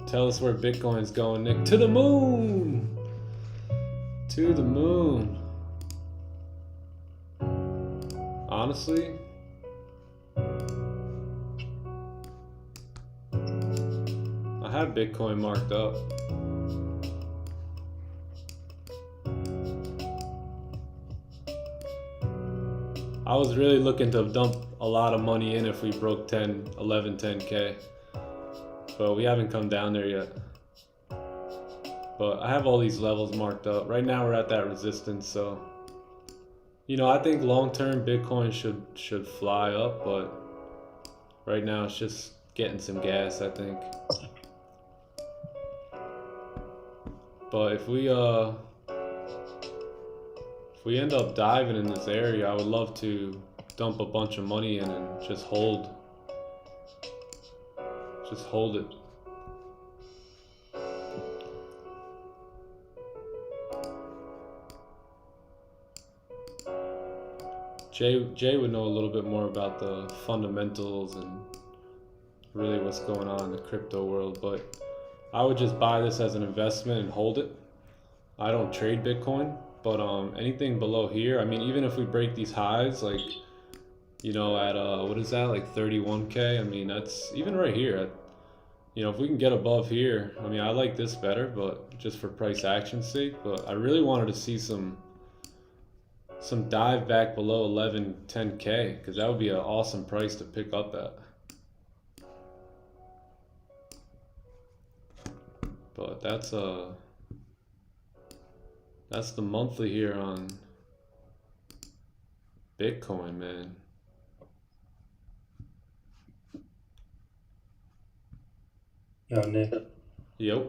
Tell us where Bitcoin's going, Nick. To the moon! To the moon. Honestly, I have Bitcoin marked up. I was really looking to dump a lot of money in if we broke 10K. But we haven't come down there yet. But I have all these levels marked up. Right now we're at that resistance, so you know, I think long-term Bitcoin should fly up, but right now it's just getting some gas, I think. But if we end up diving in this area, I would love to dump a bunch of money in and just hold it. Jay would know a little bit more about the fundamentals and really what's going on in the crypto world, but I would just buy this as an investment and hold it. I don't trade Bitcoin, but anything below here, I mean, even if we break these highs, like, you know, at what is that, like 31K? I mean, that's even right here. You know, if we can get above here, I mean, I like this better, but just for price action's sake. But I really wanted to see some dive back below 10K, because that would be an awesome price to pick up at. But that's the monthly here on Bitcoin, man. Yo, Nick. Yep.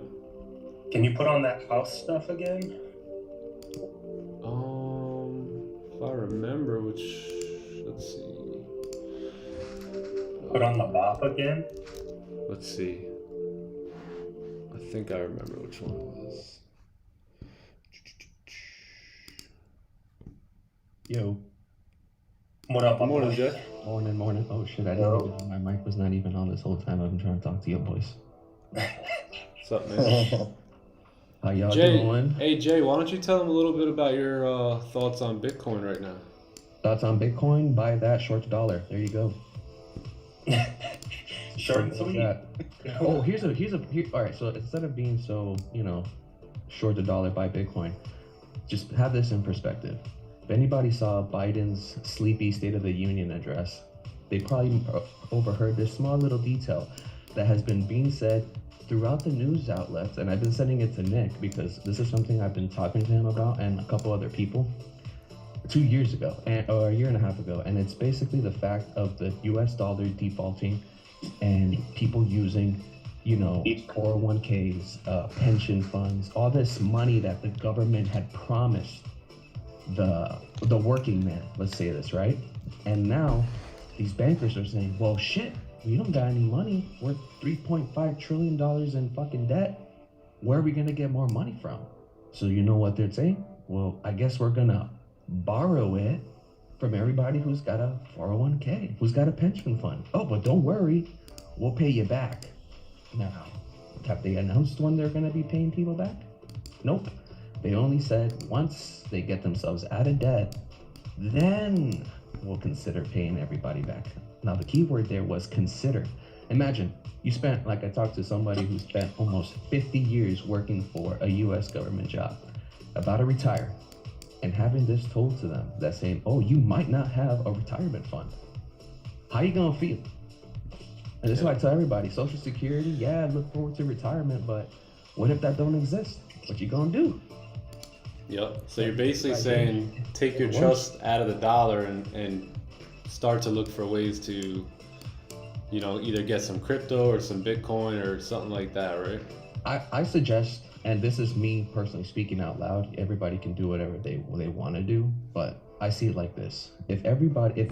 Can you put on that house stuff again? If I remember which, let's see. Put on the bop again? Let's see. I think I remember which one it was. Yo. What up? Good morning, Jeff. Morning. Oh shit, I didn't even know my mic was not even on this whole time. I've been trying to talk to you boys. What's up, man? How y'all Jay, doing? hey Jay, why don't you tell them a little bit about your thoughts on Bitcoin right now? Thoughts on Bitcoin? Buy that, short the dollar. There you go. Short and Simple sweet. as that. Oh, here's all right. So instead of being so, you know, short the dollar, buy Bitcoin. Just have this in perspective. If anybody saw Biden's sleepy State of the Union address, they probably overheard this small little detail that has been being said throughout the news outlets, and I've been sending it to Nick because this is something I've been talking to him about and a couple other people 2 years ago, or a year and a half ago, and it's basically the fact of the US dollar defaulting and people using, you know, 401ks, pension funds, all this money that the government had promised the working man, let's say this, right? And now these bankers are saying, well, shit, we don't got any money. We're $3.5 trillion in fucking debt. Where are we gonna get more money from? So you know what they're saying? well, I guess we're gonna borrow it from everybody who's got a 401k, who's got a pension fund. Oh, but don't worry, we'll pay you back. Now, have they announced when they're gonna be paying people back? Nope. They only said once they get themselves out of debt, then we'll consider paying everybody back. Now, the key word there was consider. Imagine you spent, like I talked to somebody who spent almost 50 years working for a US government job, about to retire, and having this told to them that saying, oh, you might not have a retirement fund. How you gonna feel? And this is why I tell everybody, Social Security, yeah, look forward to retirement, but what if that don't exist? What you gonna do? Yep. So you're basically saying take your trust out of the dollar and start to look for ways to, you know, either get some crypto or some Bitcoin or something like that, right? I suggest, and this is me personally speaking out loud, everybody can do whatever they want to do, but I see it like this. If everybody,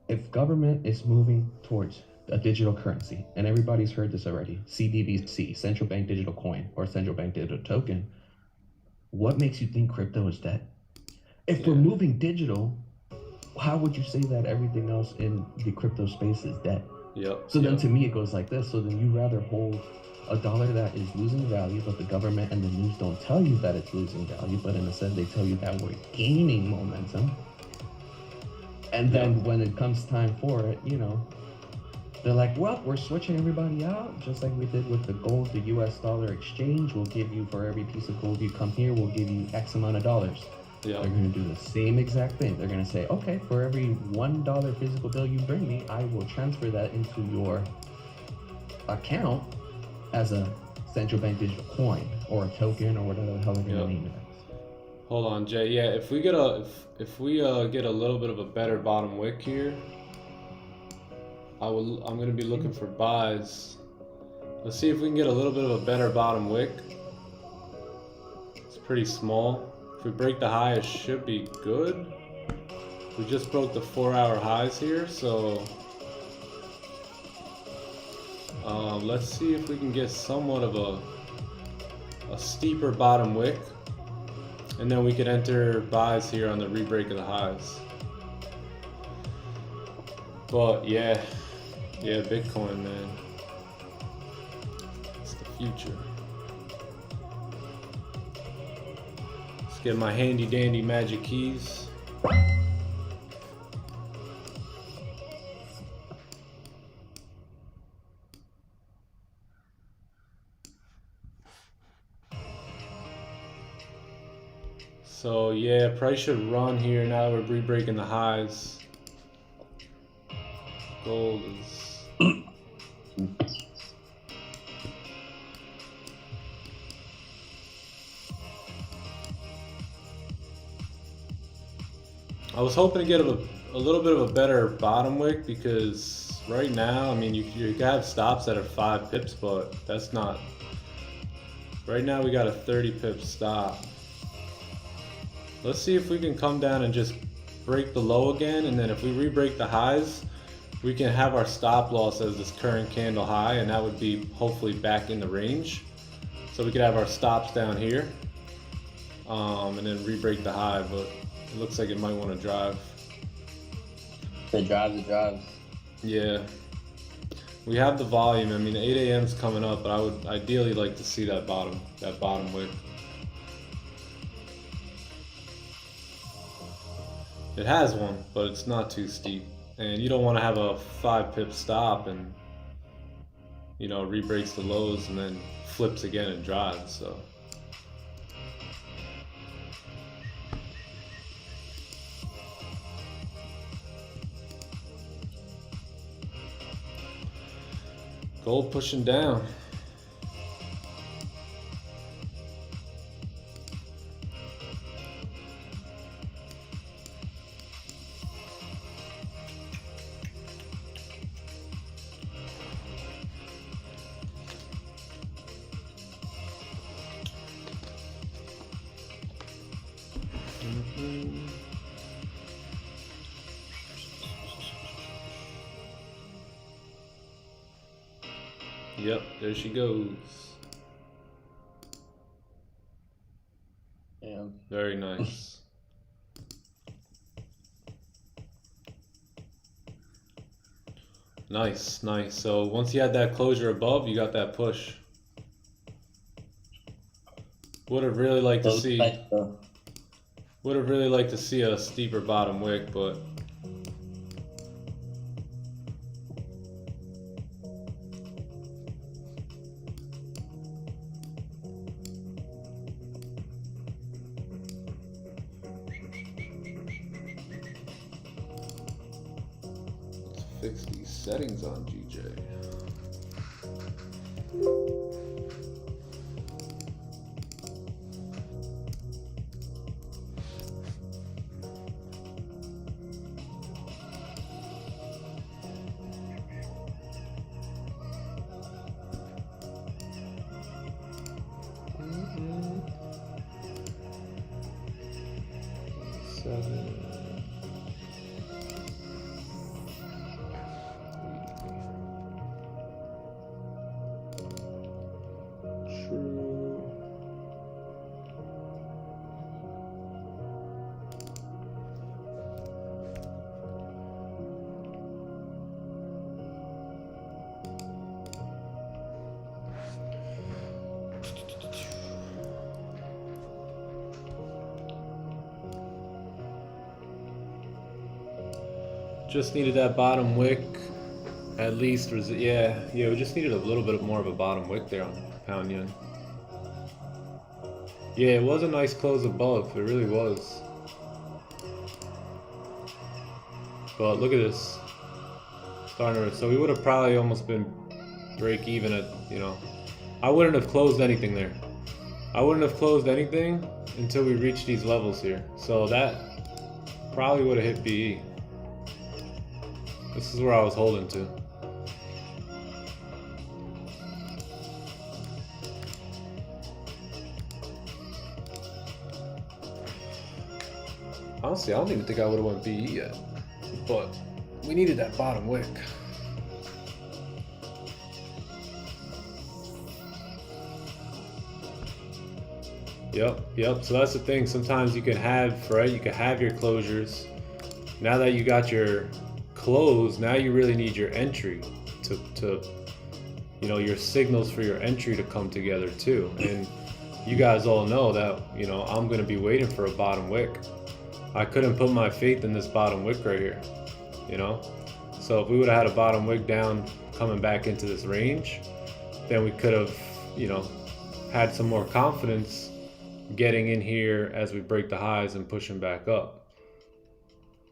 if government is moving towards a digital currency, and everybody's heard this already, CBDC, central bank digital coin, or central bank digital token, what makes you think crypto is dead? If we're moving digital, how would you say that everything else in the crypto space is dead? Yep. So then to me, it goes like this. So then you rather hold a dollar that is losing value, but the government and the news don't tell you that it's losing value, but in a sense, they tell you that we're gaining momentum. And then when it comes time for it, you know, they're like, well, we're switching everybody out, just like we did with the gold, the US dollar exchange. We'll give you, for every piece of gold you come here, we'll give you X amount of dollars. Yeah. They're going to do the same exact thing. They're going to say, okay, for every $1 physical bill you bring me, I will transfer that into your account as a central bank digital coin or a token or whatever the hell they're going to name it. Hold on, Jay. Yeah, if we get a get a little bit of a better bottom wick here, I'm going to be looking for buys. Let's see if we can get a little bit of a better bottom wick. It's pretty small. If we break the high, it should be good. We just broke the 4-hour highs here, so let's see if we can get somewhat of a steeper bottom wick, and then we could enter buys here on the re-break of the highs. But yeah, Bitcoin, man, it's the future. Get my handy dandy magic keys. So yeah, price should run here now that we're re-breaking the highs. Gold is I was hoping to get a little bit of a better bottom wick, because right now, I mean, you have stops that are 5 pips, but that's not. Right now we got a 30 pip stop. Let's see if we can come down and just break the low again, and then if we re-break the highs, we can have our stop loss as this current candle high, and that would be hopefully back in the range. So we could have our stops down here, and then re-break the high, but it looks like it might want to drive. It drives. Yeah. We have the volume. I mean, 8 a.m. is coming up, but I would ideally like to see that bottom wick. It has one, but it's not too steep. And you don't want to have a 5 pip stop and, you know, re-breaks the lows and then flips again and drives, so. Gold pushing down. Yep, there she goes. Yeah. Very Nice, nice. So once you had that closure above, you got that push. Would have really liked to see. Would have really liked to see a steeper bottom wick, but. Fix these settings on GJ. Seven. Just needed that bottom wick, at least. Yeah, we just needed a little bit more of a bottom wick there on pound yen. Yeah, it was a nice close above. It really was. But look at this. So we would have probably almost been break even at, I wouldn't have closed anything there. I wouldn't have closed anything until we reached these levels here. So that probably would have hit BE. This is where I was holding to. Honestly, I don't even think I would have went BE yet. But we needed that bottom wick. Yep. So that's the thing. Sometimes you can have, right? You can have your closures. Now that you got your close, now you really need your entry to your signals for your entry to come together too. And you guys all know that, I'm going to be waiting for a bottom wick. I couldn't put my faith in this bottom wick right here, So if we would have had a bottom wick down coming back into this range, then we could have, had some more confidence getting in here as we break the highs and pushing back up,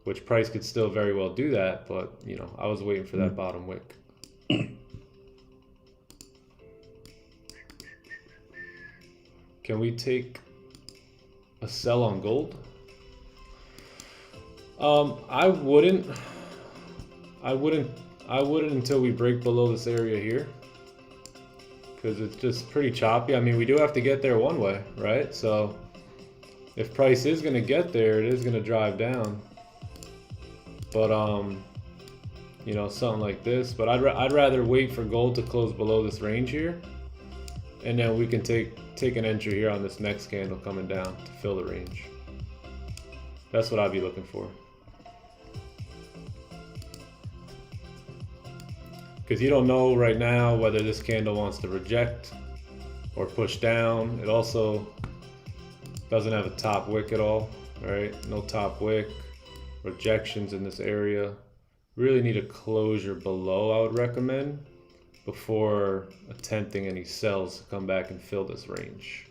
which price could still very well do that. But, I was waiting for that bottom wick. Can we take a sell on gold? I wouldn't until we break below this area here, because it's just pretty choppy. I mean, we do have to get there one way, right? So if price is going to get there, it is going to drive down. But something like this. But I'd rather wait for gold to close below this range here, and then we can take an entry here on this next candle coming down to fill the range. That's what I'd be looking for. Because you don't know right now whether this candle wants to reject or push down. It also doesn't have a top wick at all, right? No top wick. Rejections in this area. Really need a closure below, I would recommend, before attempting any sells to come back and fill this range.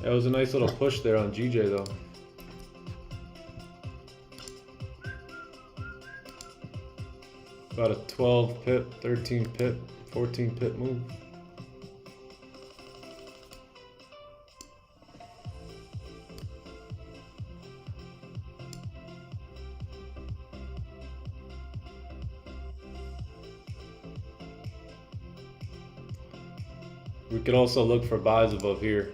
That was a nice little push there on GJ though. About a 12 pip, 13 pip, 14 pip move. We could also look for buys above here.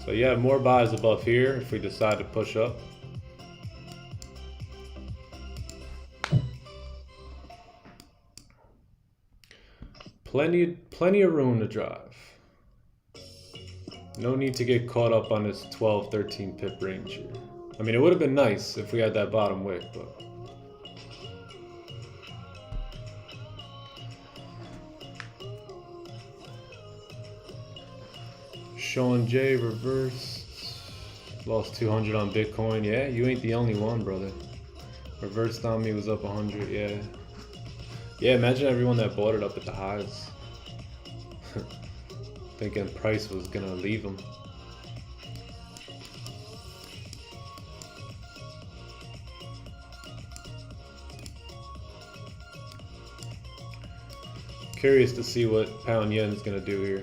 So you have more buys above here if we decide to push up. Plenty of room to drive. No need to get caught up on this 12, 13 pip range here. I mean, it would have been nice if we had that bottom wick, but Sean J reversed. Lost 200 on Bitcoin. Yeah, you ain't the only one, brother. Reversed on me, was up 100. Yeah. Yeah, imagine everyone that bought it up at the highs. Thinking price was gonna leave them. Curious to see what pound yen is gonna do here.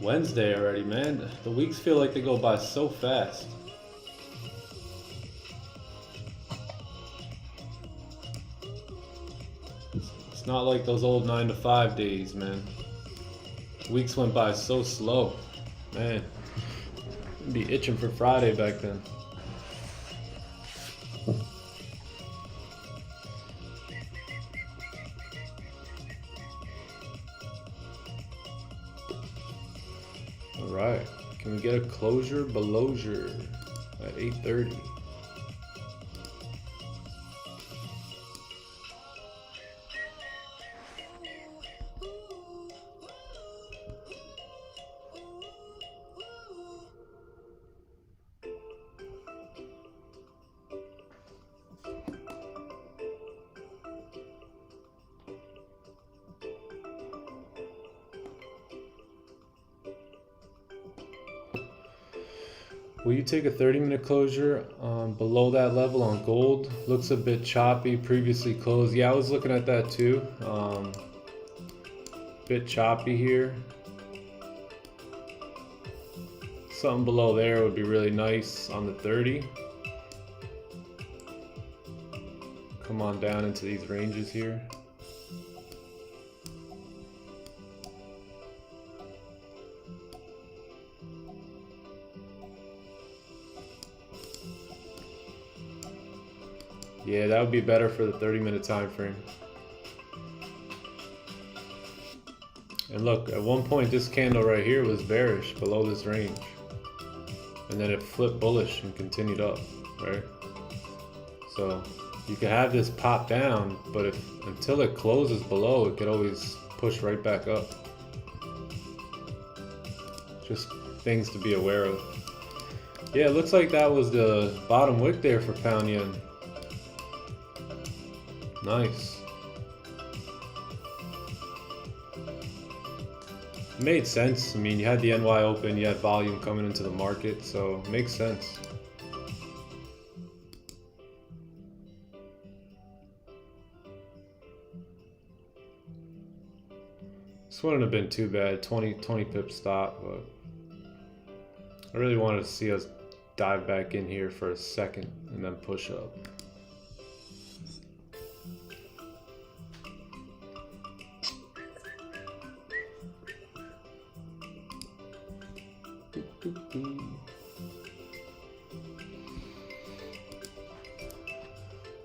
Wednesday already, man. The weeks feel like they go by so fast. It's not like those old 9 to 5 days, man. Weeks went by so slow. Man, I'd be itching for Friday back then. Alright, can we get a closure belowsure at 8:30? Will you take a 30-minute closure below that level on gold? Looks a bit choppy, previously closed. Yeah, I was looking at that too. Bit choppy here. Something below there would be really nice on the 30. Come on down into these ranges here. Yeah, that would be better for the 30-minute time frame. And look, at one point this candle right here was bearish below this range. And then it flipped bullish and continued up, right? So you can have this pop down, but until it closes below, it could always push right back up. Just things to be aware of. Yeah, it looks like that was the bottom wick there for pound yen. Nice. It made sense. I mean, you had the NY open, you had volume coming into the market, so it makes sense. This wouldn't have been too bad, 20 pip stop, but I really wanted to see us dive back in here for a second and then push up.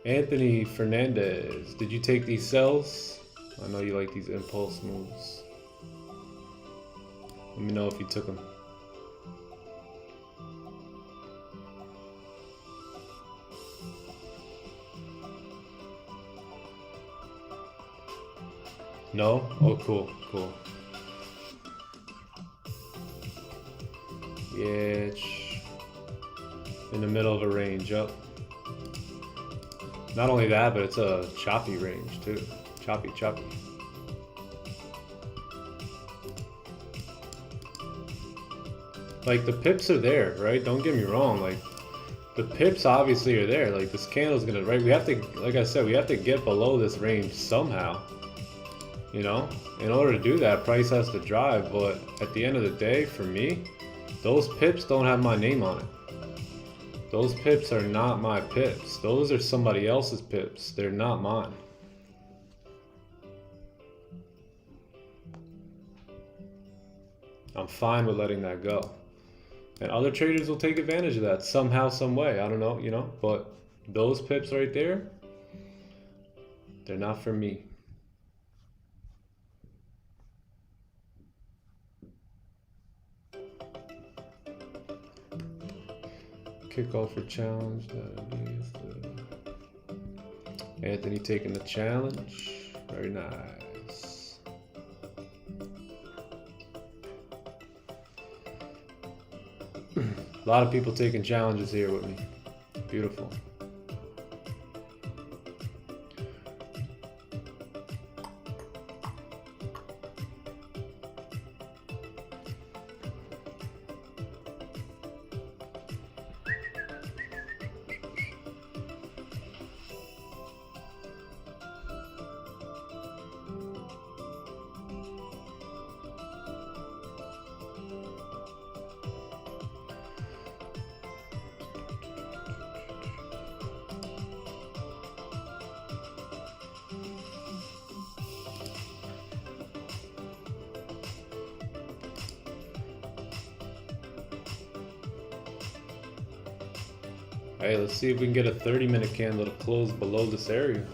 Anthony Fernandez, did you take these sells? I know you like these impulse moves. Let me know if you took them. No? Oh, cool, cool. Yeah, it's in the middle of a range up. Not only that, but it's a choppy range too. Choppy. Like the pips are there, right? Don't get me wrong. Like the pips obviously are there. Like this candle's gonna, right? We have to, like I said, we have to get below this range somehow. You know, in order to do that, price has to drive. But at the end of the day, for me, those pips don't have my name on it. Those pips are not my pips. Those are somebody else's pips. They're not mine. I'm fine with letting that go. And other traders will take advantage of that somehow, some way. I don't know, you know, but those pips right there, they're not for me. Kickoff for challenge. Anthony taking the challenge. Very nice. A lot of people taking challenges here with me. Beautiful. Hey, let's see if we can get a 30-minute candle to close below this area.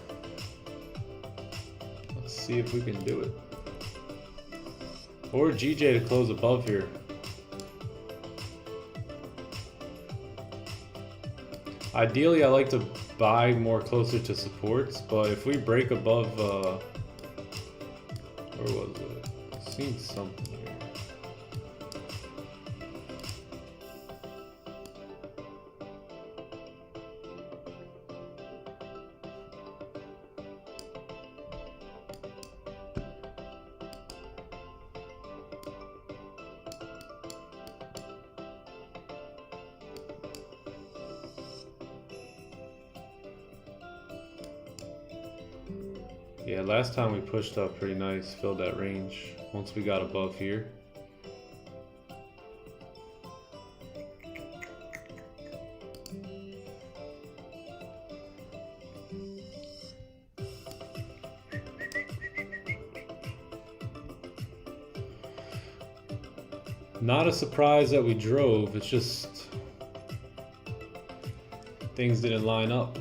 Let's see if we can do it. Or GJ to close above here. Ideally, I like to buy more closer to supports, but if we break above, where was it? I've seen something here. Yeah, last time we pushed up pretty nice, filled that range once we got above here. Not a surprise that we drove, it's just things didn't line up.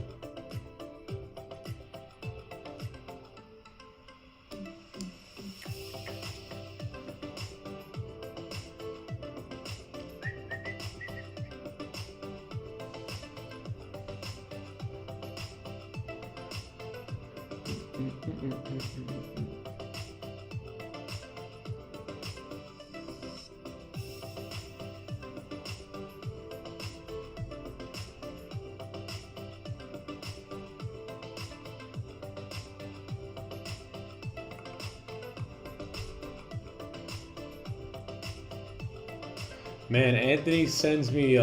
Man, Anthony sends me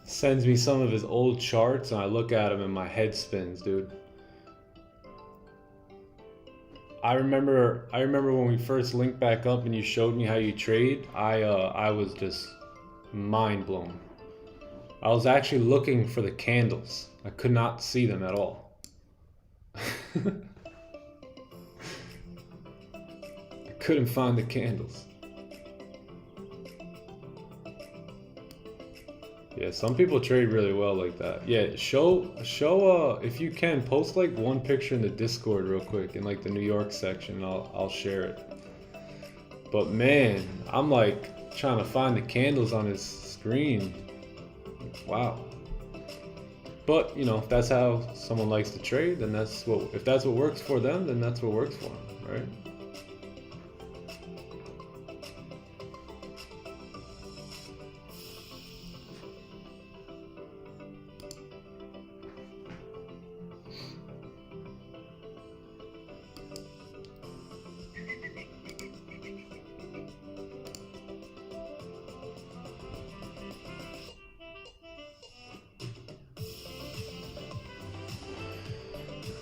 sends me some of his old charts, and I look at them and my head spins, dude. I remember when we first linked back up and you showed me how you trade. I was just mind blown. I was actually looking for the candles. I could not see them at all. I couldn't find the candles. Yeah, some people trade really well like that. Yeah, show if you can, post like one picture in the Discord real quick in like the New York section. I'll share it. But man, I'm like trying to find the candles on his screen. Wow. But you know, if that's how someone likes to trade, then if that's what works for them, then that's what works for them, right?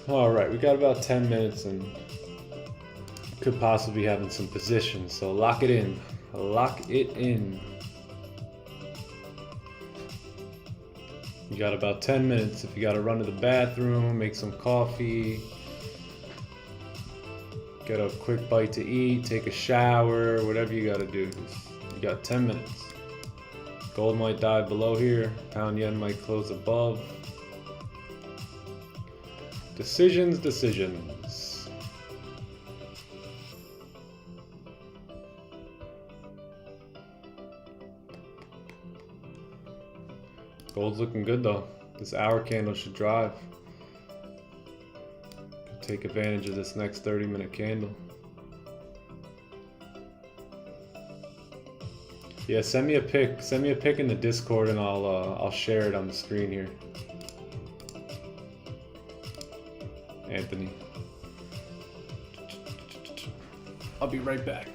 All right, we got about 10 minutes and could possibly be having some positions. So lock it in. Lock it in. You got about 10 minutes. If you got to run to the bathroom, make some coffee, get a quick bite to eat, take a shower, whatever you got to do. You got 10 minutes. Gold might dive below here. Pound yen might close above. Decisions. Gold's looking good though. This hour candle should drive. Take advantage of this next 30-minute candle. Yeah, send me a pic. Send me a pic in the Discord, and I'll share it on the screen here. Anthony. I'll be right back.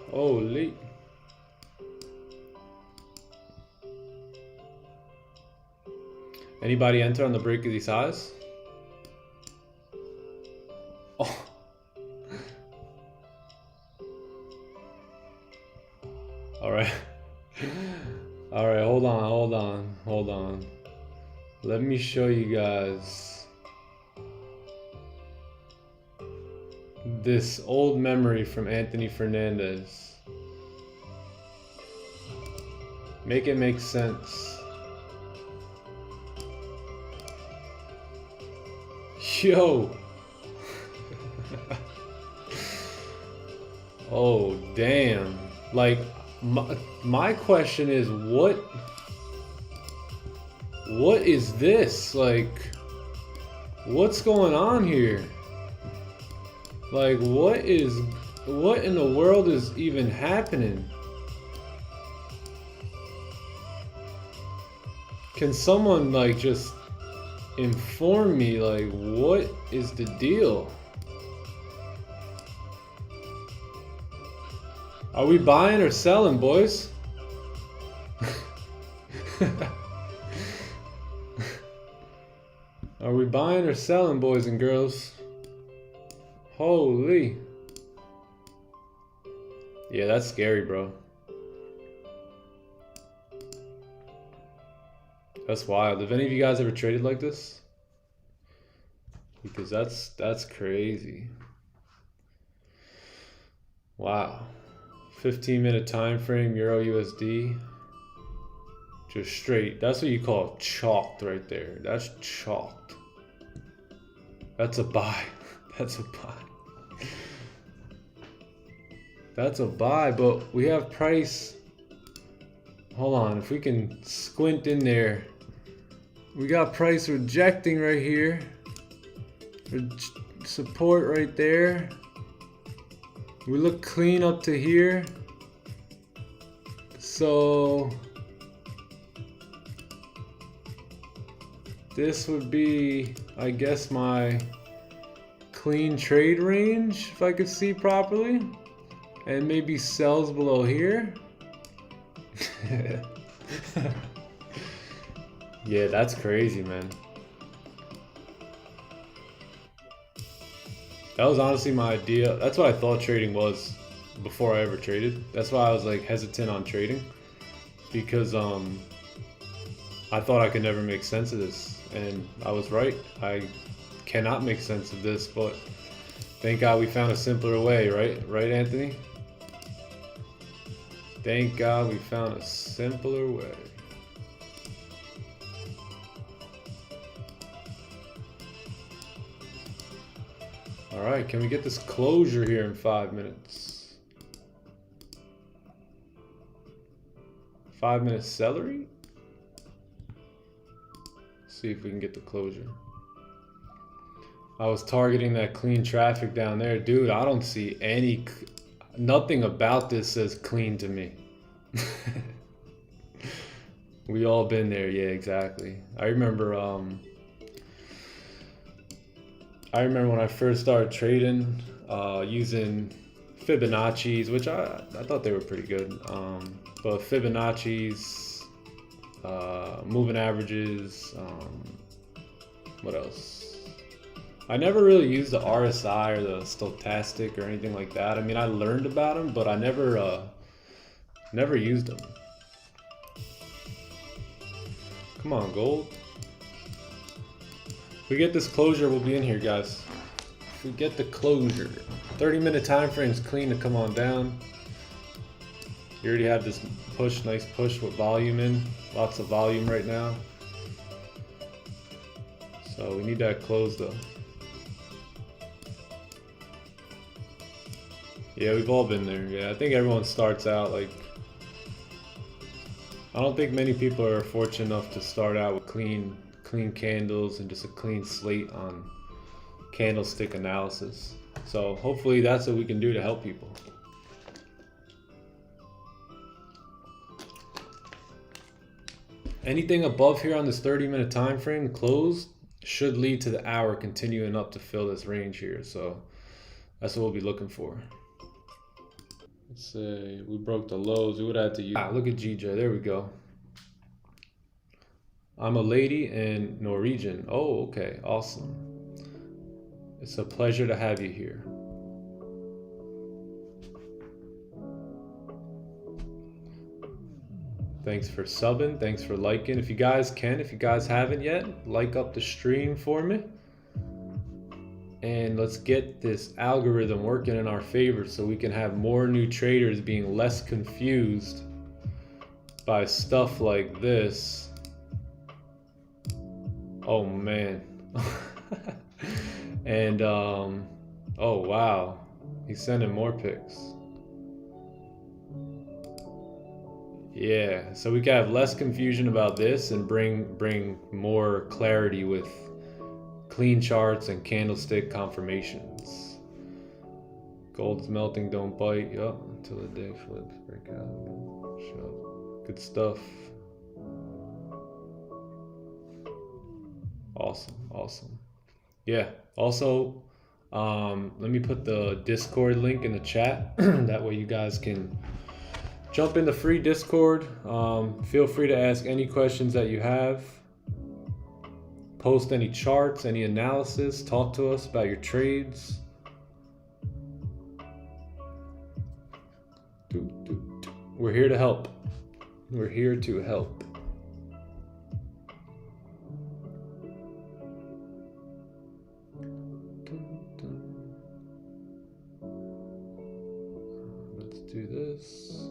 Holy. Anybody enter on the break of these highs? Oh. All right. All right, hold on. Let me show you guys this old memory from Anthony Fernandez. Make it make sense. Yo. Oh, damn. Like, my question is, what is this? Like, what's going on here? Like, what in the world is even happening? Can someone, like, just inform me, like, what is the deal? Are we buying or selling, boys? Are we buying or selling, boys and girls? Holy. Yeah, that's scary, bro. That's wild. Have any of you guys ever traded like this? Because that's crazy. Wow. 15-minute time frame, Euro USD. Just straight. That's what you call chalked right there. That's chalked. That's a buy. That's a buy. That's a buy, but we have price. hold on, if we can squint in there, we got price rejecting right here. Support right there. We look clean up to here. So this would be, I guess, my clean trade range, if I could see properly. And maybe sells below here. Yeah, that's crazy, man. That was honestly my idea. That's what I thought trading was before I ever traded. That's why I was like hesitant on trading, because I thought I could never make sense of this, and I was right. I cannot make sense of this, but thank God we found a simpler way, right? Right, Anthony? Thank God we found a simpler way. All right, can we get this closure here in 5 minutes? 5 minutes celery? See if we can get the closure. I was targeting that clean traffic down there. Dude, I don't see any, nothing about this says clean to me. We all been there, yeah, exactly. I remember when I first started trading, using Fibonacci's, which I thought they were pretty good. But Fibonacci's, moving averages, what else? I never really used the RSI or the stochastic or anything like that. I mean, I learned about them, but I never used them. Come on, gold. If we get this closure, we'll be in here, guys. If we get the closure. 30-minute time frame's clean to come on down. You already have this push, nice push with volume in. Lots of volume right now. So we need that close though. Yeah, we've all been there. Yeah, I think everyone starts out like, I don't think many people are fortunate enough to start out with clean candles and just a clean slate on candlestick analysis. So hopefully that's what we can do to help people. Anything above here on this 30-minute time frame closed should lead to the hour continuing up to fill this range here. So that's what we'll be looking for. Let's say we broke the lows. We would have to use, look at GJ, there we go. I'm a lady in Norwegian. Oh, okay, awesome. It's a pleasure to have you here. Thanks for subbing, thanks for liking. If you guys haven't yet, like up the stream for me. And let's get this algorithm working in our favor so we can have more new traders being less confused by stuff like this. Oh man. And oh wow, he's sending more pics. Yeah, so we can have less confusion about this and bring more clarity with clean charts and candlestick confirmations. Gold's melting, don't bite. Yup, until the day flips, break out. Shove. Good stuff. Awesome. Yeah, also, let me put the Discord link in the chat. That way you guys can jump in the free Discord. Feel free to ask any questions that you have. Post any charts, any analysis. Talk to us about your trades. We're here to help. We're here to help. Let's do this.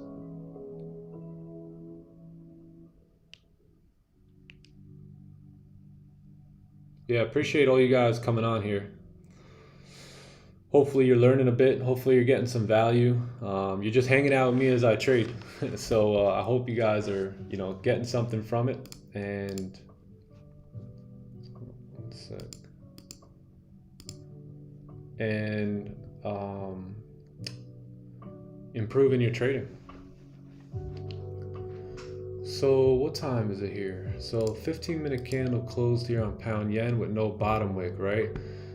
Yeah, appreciate all you guys coming on here. hopefully you're learning a bit. Hopefully you're getting some value. You're just hanging out with me as I trade. So I hope you guys are, getting something from it. And one sec. And improving your trading. So what time is it here? So 15-minute candle closed here on pound yen with no bottom wick, right?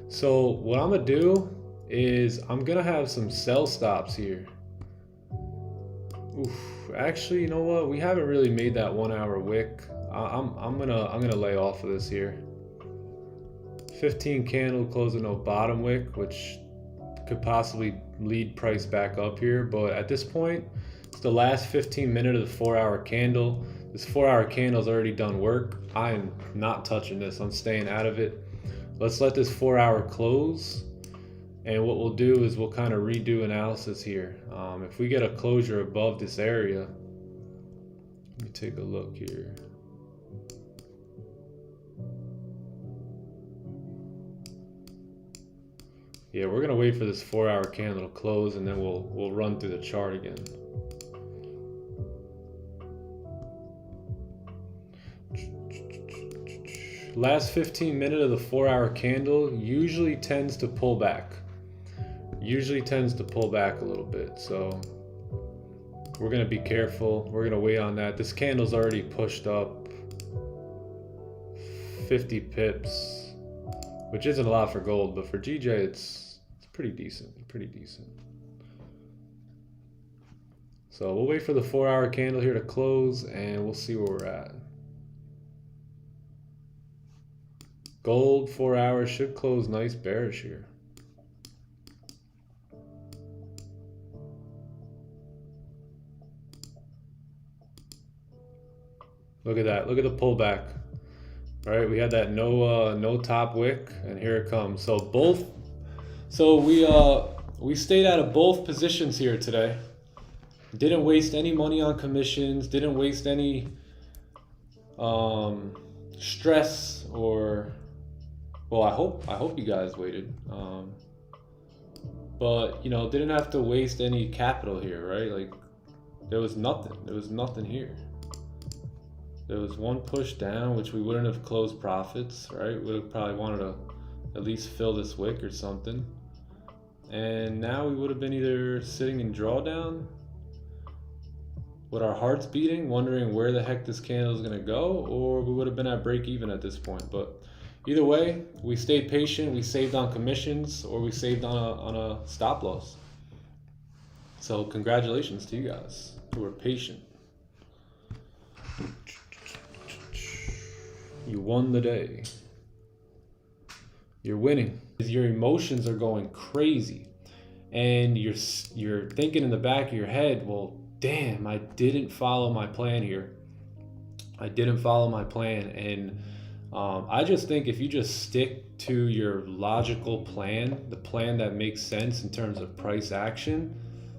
So what I'm gonna do is I'm gonna have some sell stops here. Oof. Actually, you know what? We haven't really made that 1 hour wick. I'm gonna lay off of this here. 15 candle closed with no bottom wick, which could possibly lead price back up here, but at this point it's the last 15 minutes of the 4 hour candle. This 4 hour candle's already done work. I am not touching this. I'm staying out of it. Let's let this 4 hour close, and what we'll do is we'll kind of redo analysis here. If we get a closure above this area, let me take a look here. Yeah, we're gonna wait for this 4 hour candle to close, and then we'll run through the chart again. Last 15 minutes of the 4 hour candle usually tends to pull back. Usually tends to pull back a little bit, so we're gonna be careful. We're gonna wait on that. This candle's already pushed up 50 pips, which isn't a lot for gold, but for GJ it's pretty decent, pretty decent. So we'll wait for the 4 hour candle here to close, and we'll see where we're at. Gold 4 hours should close nice bearish here. Look at that. Look at the pullback. All right, we had that no top wick, and here it comes. So we stayed out of both positions here today. Didn't waste any money on commissions. Didn't waste any stress or. Well, I hope you guys waited, but didn't have to waste any capital here, right? Like there was nothing here. There was one push down, which we wouldn't have closed profits, right? We would have probably wanted to at least fill this wick or something, and now we would have been either sitting in drawdown with our hearts beating, wondering where the heck this candle is gonna go, or we would have been at break even at this point. But either way, we stayed patient, we saved on commissions, or we saved on a stop loss. So congratulations to you guys who were patient. You won the day. You're winning. Your emotions are going crazy, and you're thinking in the back of your head, well, damn, I didn't follow my plan here. I didn't follow my plan, and I just think if you just stick to your logical plan, the plan that makes sense in terms of price action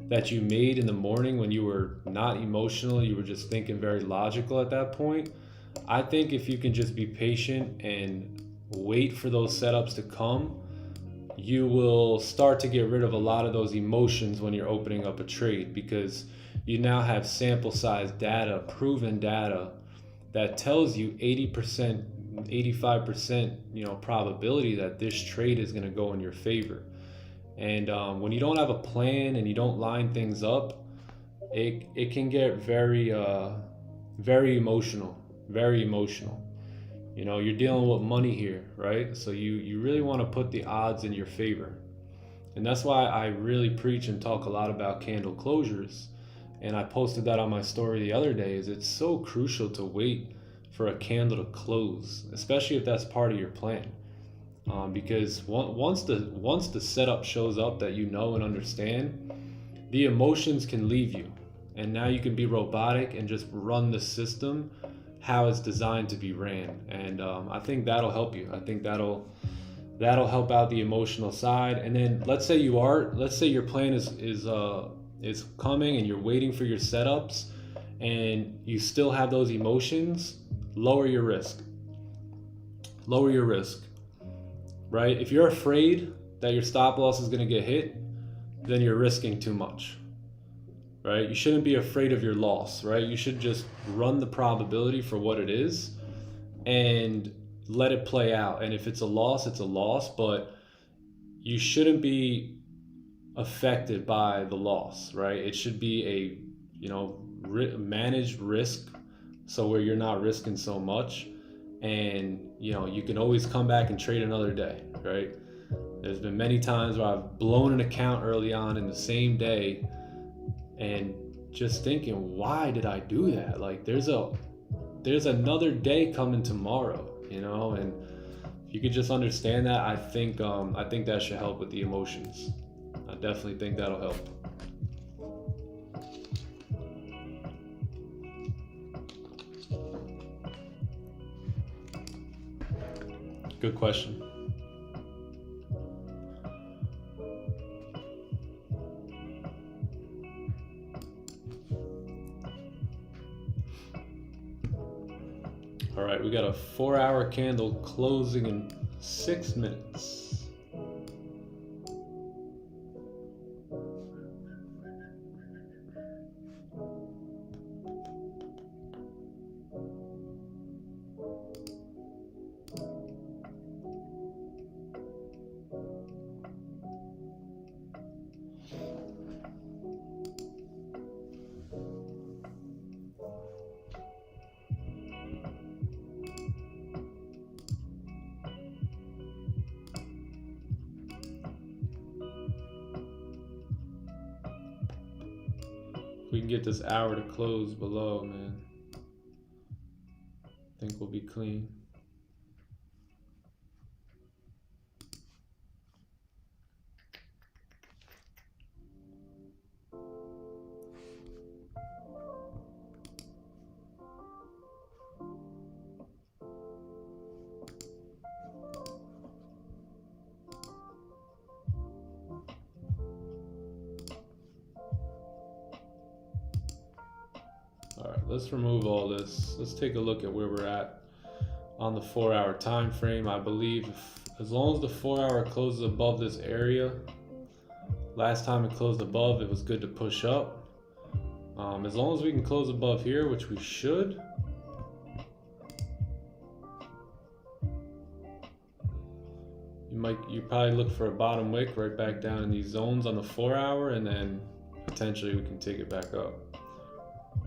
that you made in the morning when you were not emotional, you were just thinking very logical at that point. I think if you can just be patient and wait for those setups to come, you will start to get rid of a lot of those emotions when you're opening up a trade, because you now have sample size data, proven data that tells you 80%, 85% probability that this trade is going to go in your favor. And when you don't have a plan and you don't line things up, it can get very emotional. You're dealing with money here, right? So you really want to put the odds in your favor, and that's why I really preach and talk a lot about candle closures. And I posted that on my story the other day. Is it's so crucial to wait for a candle to close, especially if that's part of your plan, because once the setup shows up that you know and understand, the emotions can leave you, and now you can be robotic and just run the system how it's designed to be ran. And I think that'll help you. I think that'll help out the emotional side. And then let's say your plan is coming and you're waiting for your setups and you still have those emotions. Lower your risk, right? If you're afraid that your stop loss is going to get hit, then you're risking too much, right? You shouldn't be afraid of your loss, right? You should just run the probability for what it is and let it play out. And if it's a loss, it's a loss, but you shouldn't be affected by the loss, right? It should be a, you know, managed risk, so where you're not risking so much, and you know, you can always come back and trade another day, right? There's been many times where I've blown an account early on in the same day and just thinking, why did I do that? Like there's another day coming tomorrow, you know, and if you could just understand that, I think that should help with the emotions. I definitely think that'll help. Good question. All right, we got a 4-hour candle closing in 6 minutes. We can get this hour to close below, man. I think we'll be clean. All right, let's remove all this. Let's take a look at where we're at on the 4-hour time frame. I believe as long as the 4-hour closes above this area, last time it closed above, it was good to push up. As long as we can close above here, which we should, you probably look for a bottom wick right back down in these zones on the 4-hour, and then potentially we can take it back up.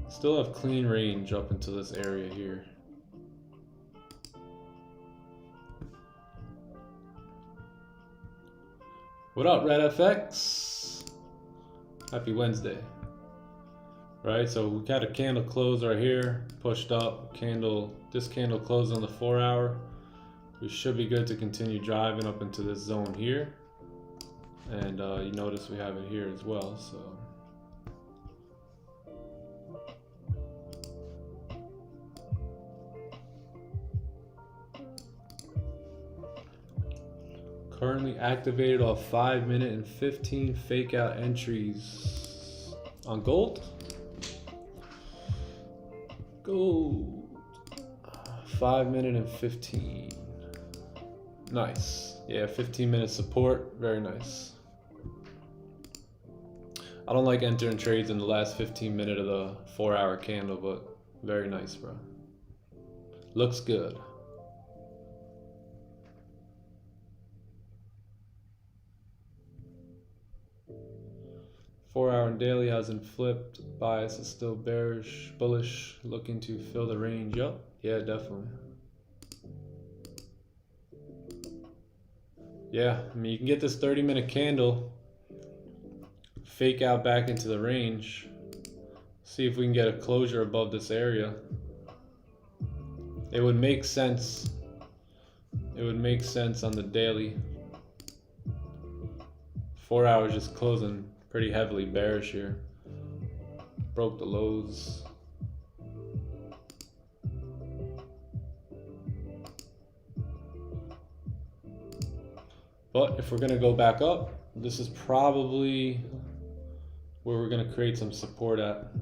Still have clean range up into this area here. What up, Red FX? Happy Wednesday. Right, so we got a candle close right here, pushed up, this candle closed on the 4-hour. We should be good to continue driving up into this zone here. And you notice we have it here as well, so. Currently activated off 5-minute and 15 fake out entries on gold. Gold. 5-minute and 15. Nice. Yeah, 15-minute support. Very nice. I don't like entering trades in the last 15 minutes of the 4-hour candle, but very nice, bro. Looks good. Four-hour and daily hasn't flipped. Bias is still bearish, bullish, looking to fill the range up. Yeah, definitely. Yeah, I mean, you can get this 30-minute candle, fake out back into the range, see if we can get a closure above this area. It would make sense. It would make sense on the daily. 4 hours just closing pretty heavily bearish here. Broke the lows. But if we're gonna go back up, this is probably where we're gonna create some support at.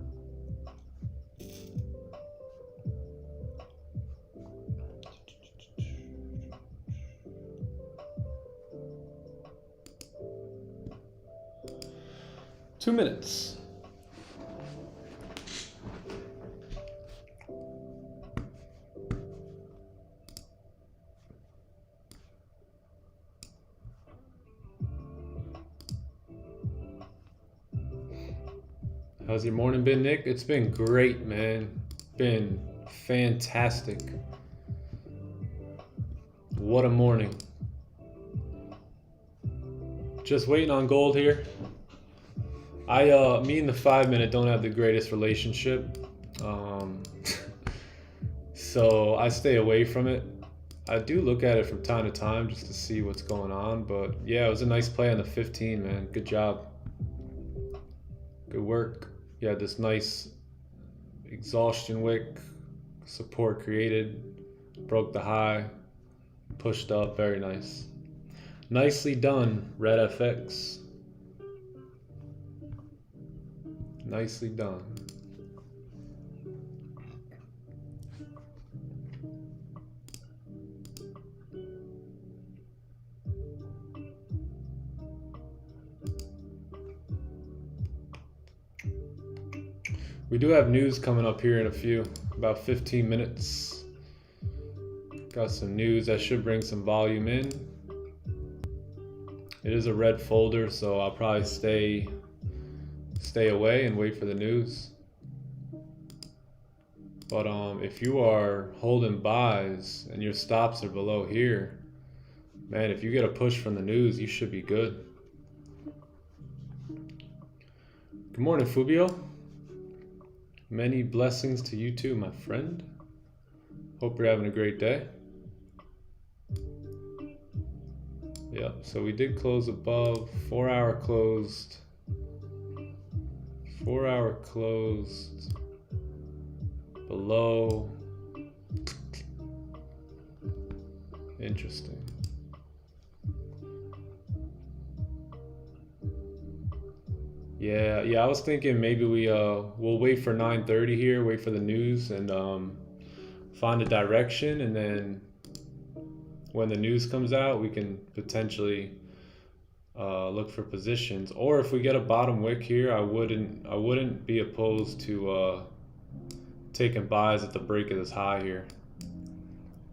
2 minutes. How's your morning been, Nick? It's been great, man. Been fantastic. What a morning. Just waiting on gold here. Me and the 5 minute don't have the greatest relationship. So I stay away from it. I do look at it from time to time just to see what's going on, but yeah, it was a nice play on the 15, man. Good job. Good work. Yeah, this nice exhaustion wick, support created, broke the high, pushed up, very nice. Nicely done, Red FX. Nicely done. We do have news coming up here in about 15 minutes. Got some news that should bring some volume in. It is a red folder, so I'll probably stay away and wait for the news. But if you are holding buys and your stops are below here, man, if you get a push from the news, you should be good. Good morning, Fubio. Many blessings to you too, my friend. Hope you're having a great day. Yep, so we did close above. 4 hour closed. 4 hour closed below. Interesting. Yeah, I was thinking maybe we'll wait for 9:30 here, wait for the news, and find a direction, and then when the news comes out, we can potentially look for positions. Or if we get a bottom wick here, I wouldn't be opposed to taking buys at the break of this high here.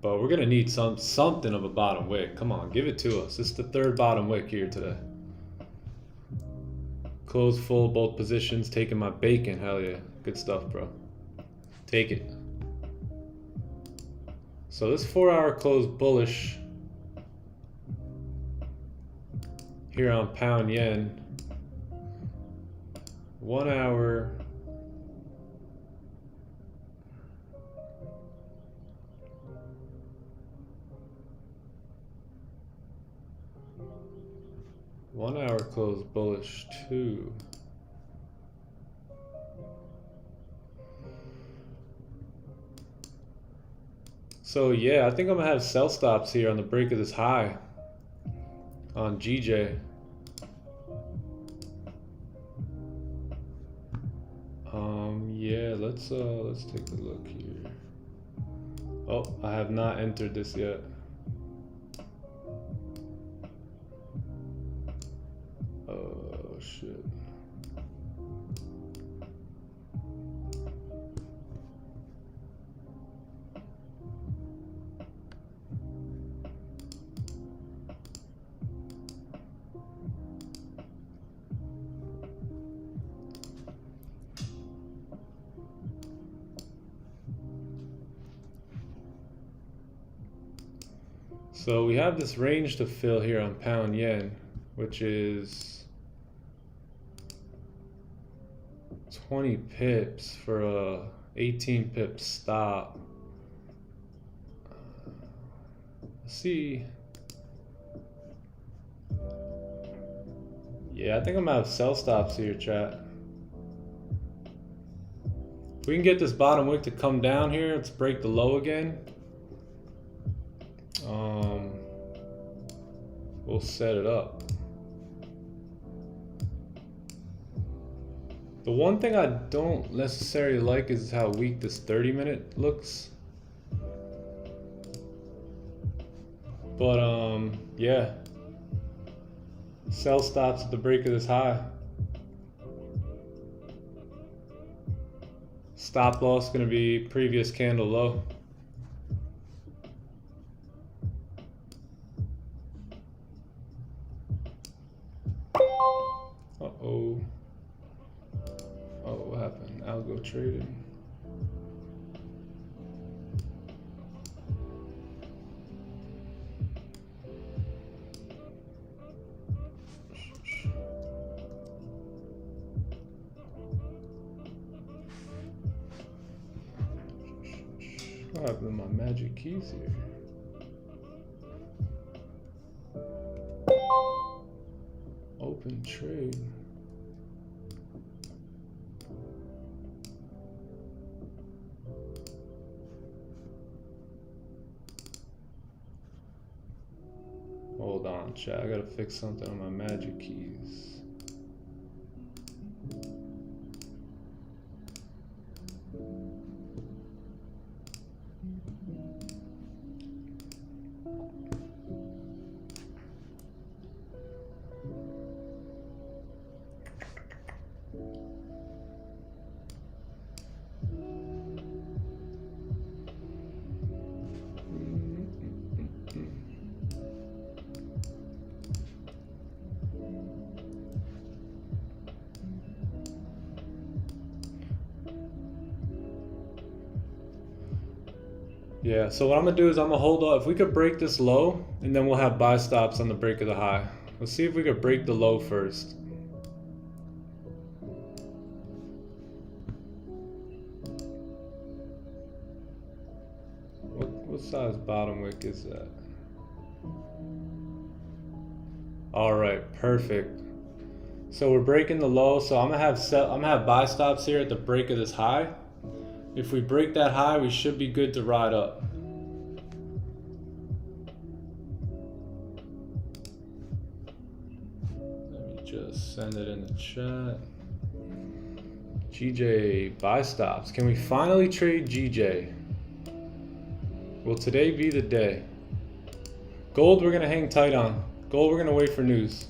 But we're gonna need something of a bottom wick. Come on, give it to us. This is the third bottom wick here today. Close full, both positions, taking my bacon. Hell yeah. Good stuff, bro. Take it. So this 4 hour close bullish here on pound yen. 1 hour. One hour close bullish too. So yeah, I think I'm gonna have sell stops here on the break of this high on GJ. Yeah, let's take a look here. Oh, I have not entered this yet. Oh shit. So we have this range to fill here on pound yen, which is 20 pips for a 18 pip stop. Let's see. Yeah, I think I'm gonna have sell stops here, chat. If we can get this bottom wick to come down here, let's break the low again. We'll set it up. The one thing I don't necessarily like is how weak this 30-minute looks. But yeah. Sell stops at the break of this high. Stop loss going to be previous candle low. Uh-oh. Oh, what happened? Algo trading. What happened to my magic keys here? Open trade. Hold on, chat. I gotta fix something on my magic keys. Yeah, so what I'm gonna do is I'm gonna hold up. If we could break this low, and then we'll have buy stops on the break of the high. Let's see if we could break the low first. What size bottom wick is that? All right, perfect. So we're breaking the low. So I'm gonna have buy stops here at the break of this high. If we break that high, we should be good to ride up. Let me just send it in the chat. GJ buy stops. Can we finally trade GJ? Will today be the day? Gold we're gonna hang tight on. Gold we're gonna wait for news.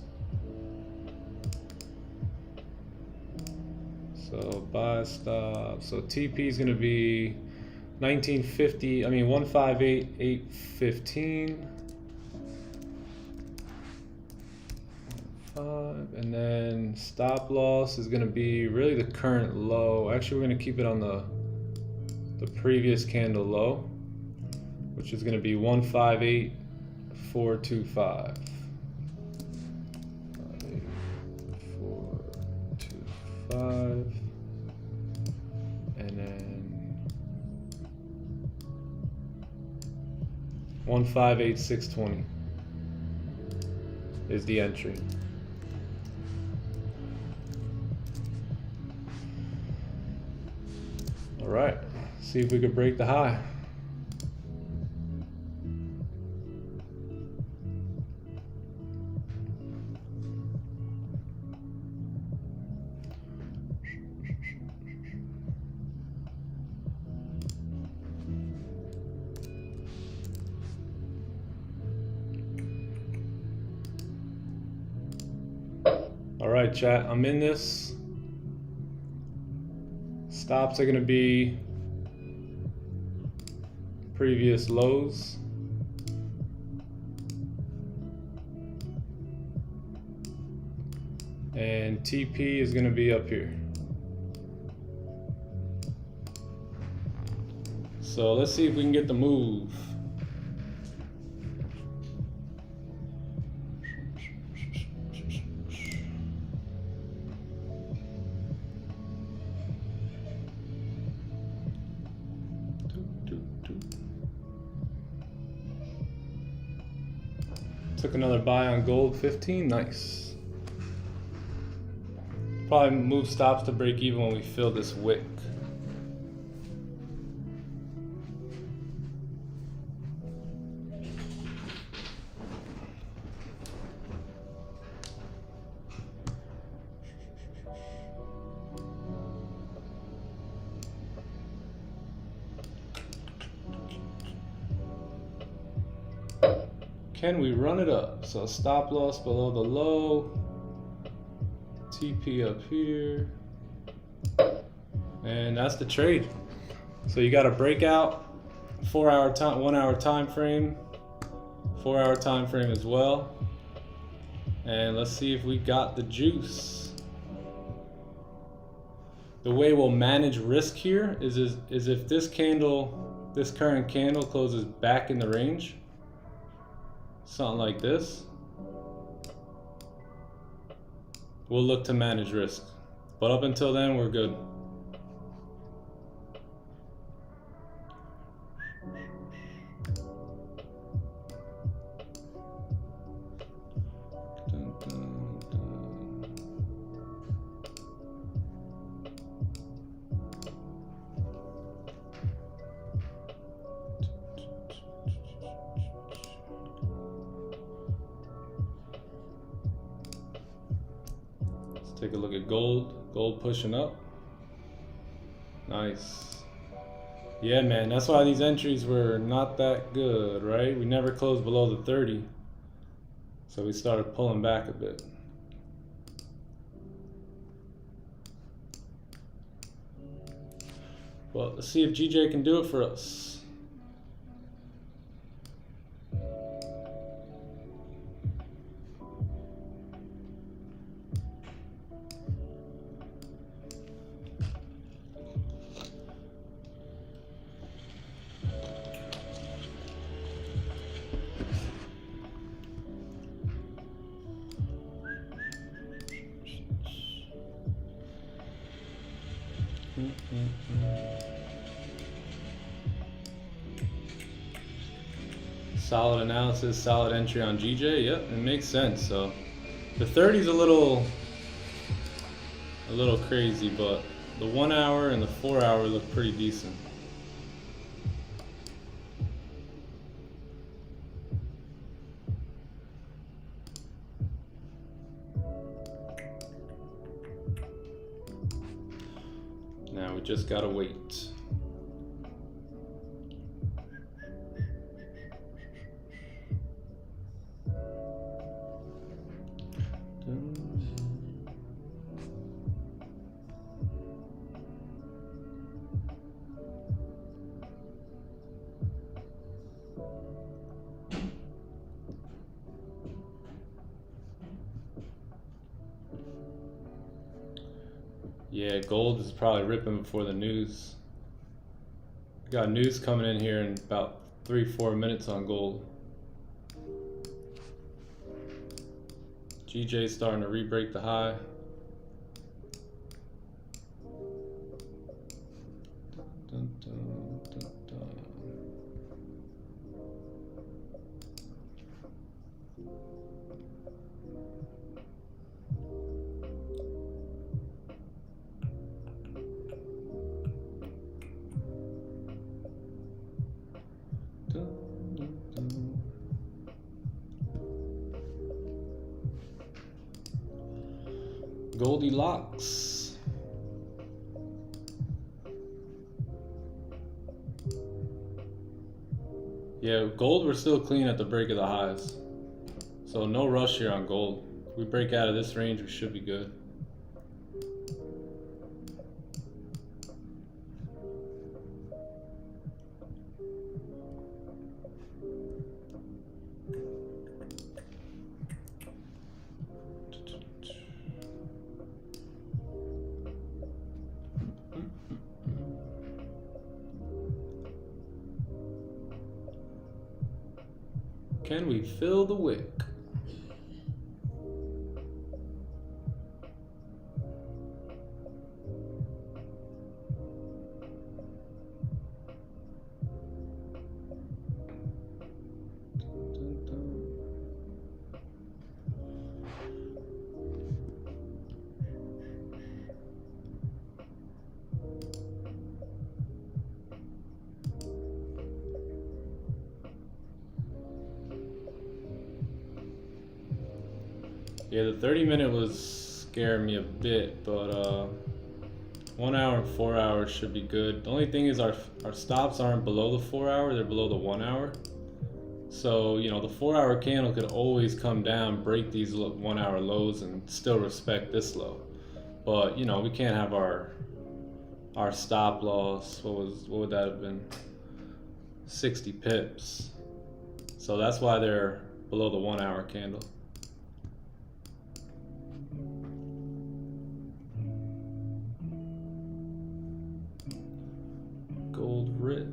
So buy stop. So TP is gonna be 1950. 158.815. 5, and then stop loss is gonna be really the current low. Actually, we're gonna keep it on the previous candle low, which is gonna be 158.425. 5, and then 158.620 is the entry. All right, see if we could break the high. All right, chat, I'm in this. Stops are gonna be previous lows. And TP is gonna be up here. So let's see if we can get the move. Took another buy on gold, 15, nice. Probably move stops to break even when we fill this wick. Can we run it up? So stop loss below the low. TP up here. And that's the trade. So you got a breakout, 4 hour time, 1 hour time frame, 4 hour time frame as well. And let's see if we got the juice. The way we'll manage risk here is if this candle, this current candle closes back in the range, something like this, we'll look to manage risk. But up until then, we're good. Take a look at gold. Gold pushing up. Nice. Yeah, man, that's why these entries were not that good, right? We never closed below the 30. So we started pulling back a bit. Well, let's see if GJ can do it for us. Solid analysis, solid entry on GJ. Yep, it makes sense. So the 30 is a little crazy, but the 1 hour and the 4 hour look pretty decent. Now we just gotta wait. Yeah, gold is probably ripping before the news. We got news coming in here in about 3-4 minutes on gold. GJ's starting to re-break the high. Dun, dun, dun, dun. Goldilocks. Yeah, gold we're still clean at the break of the highs. So no rush here on gold. If we break out of this range, we should be good. Can we fill the wick? Yeah, the 30-minute was scaring me a bit, but 1 hour and 4 hours should be good. The only thing is our stops aren't below the 4 hour, they're below the 1 hour. So, you know, the 4 hour candle could always come down, break these 1 hour lows and still respect this low. But, you know, we can't have our Our stop loss, what would that have been? 60 pips. So that's why they're below the 1 hour candle. Gold writ.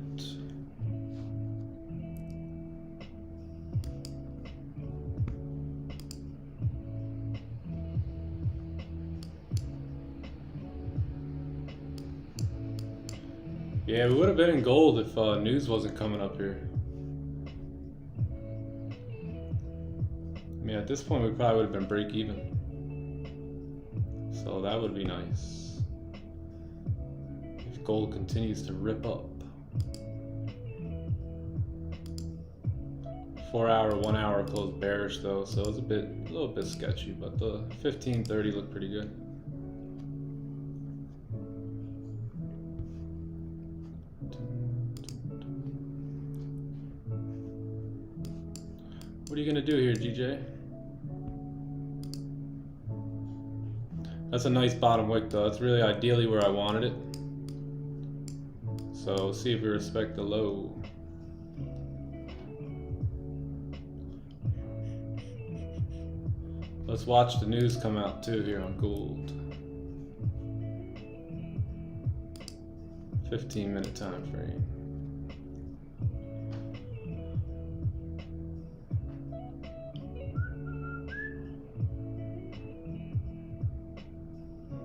Yeah, we would have been in gold if news wasn't coming up here. I mean, at this point, we probably would have been break even. So that would be nice. If gold continues to rip up. 4 hour, 1 hour closed bearish though, so it's a little bit sketchy, but the 1530 looked pretty good. What are you gonna do here, GJ? That's a nice bottom wick though. That's really ideally where I wanted it. So see if we respect the low. Let's watch the news come out too here on gold. 15-minute time frame.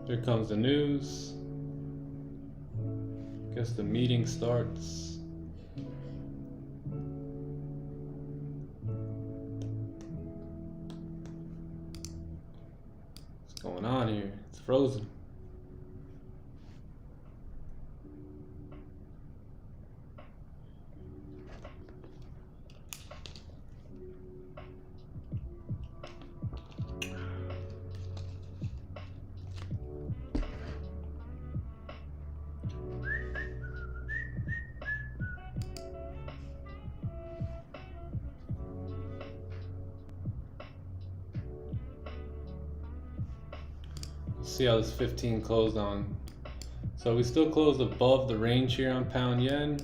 Here comes the news. Guess the meeting starts. What's going on here? It's frozen. See how this 15 closed on. So we still closed above the range here on pound yen.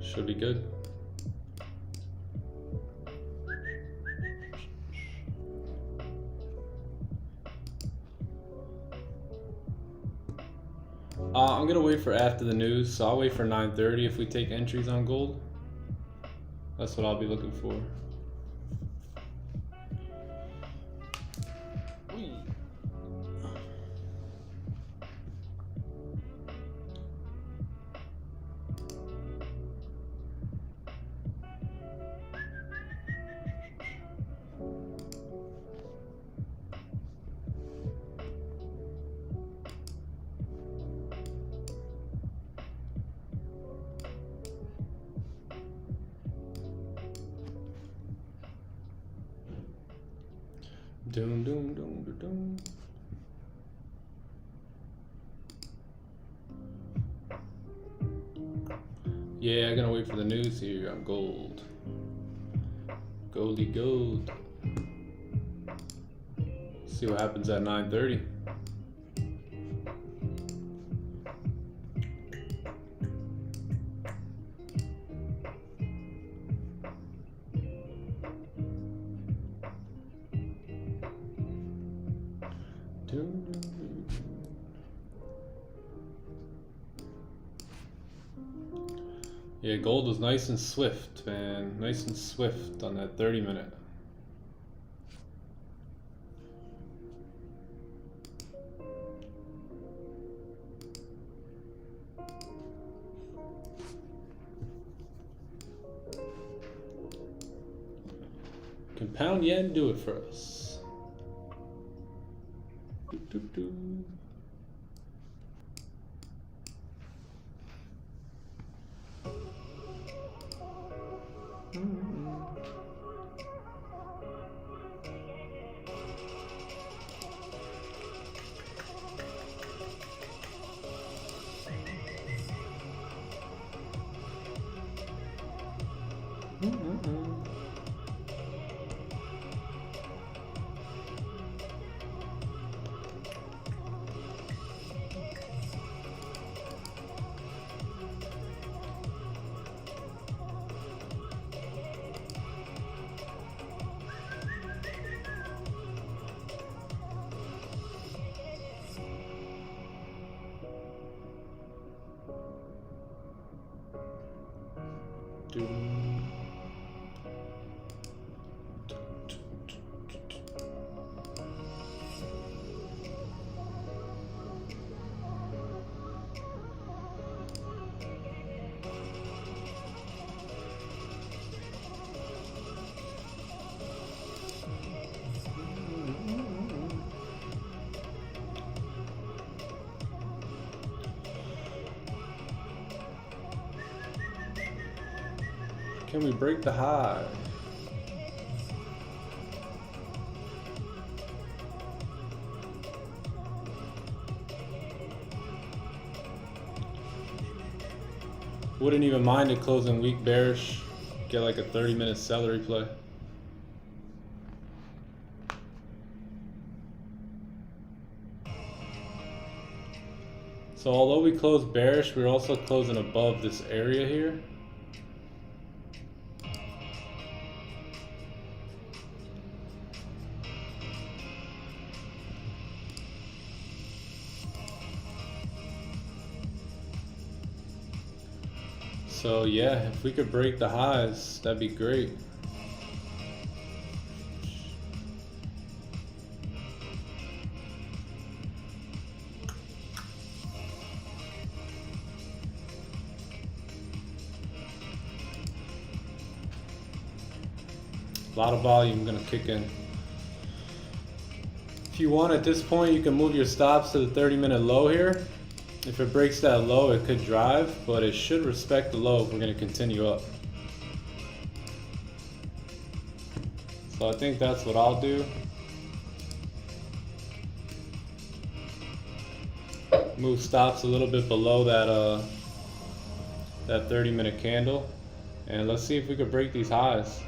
Should be good. I'm gonna wait for after the news, so I'll wait for 9:30 if we take entries on gold. That's what I'll be looking for. Doom, doom, doom, doom, doom. Yeah, I'm gonna wait for the news here on gold. Goldy gold. See what happens at 9:30. Yeah, gold was nice and swift, man. Nice and swift on that 30-minute. Can pound yen do it for us? Doop, doop, doop. Can we break the high? Wouldn't even mind it closing weak bearish. Get like a 30-minute celery play. So although we close bearish, we're also closing above this area here. So yeah, if we could break the highs, that'd be great. A lot of volume gonna kick in. If you want at this point, you can move your stops to the 30-minute low here. If it breaks that low, it could drive, but it should respect the low if we're going to continue up. So I think that's what I'll do. Move stops a little bit below that 30-minute candle, and let's see if we could break these highs.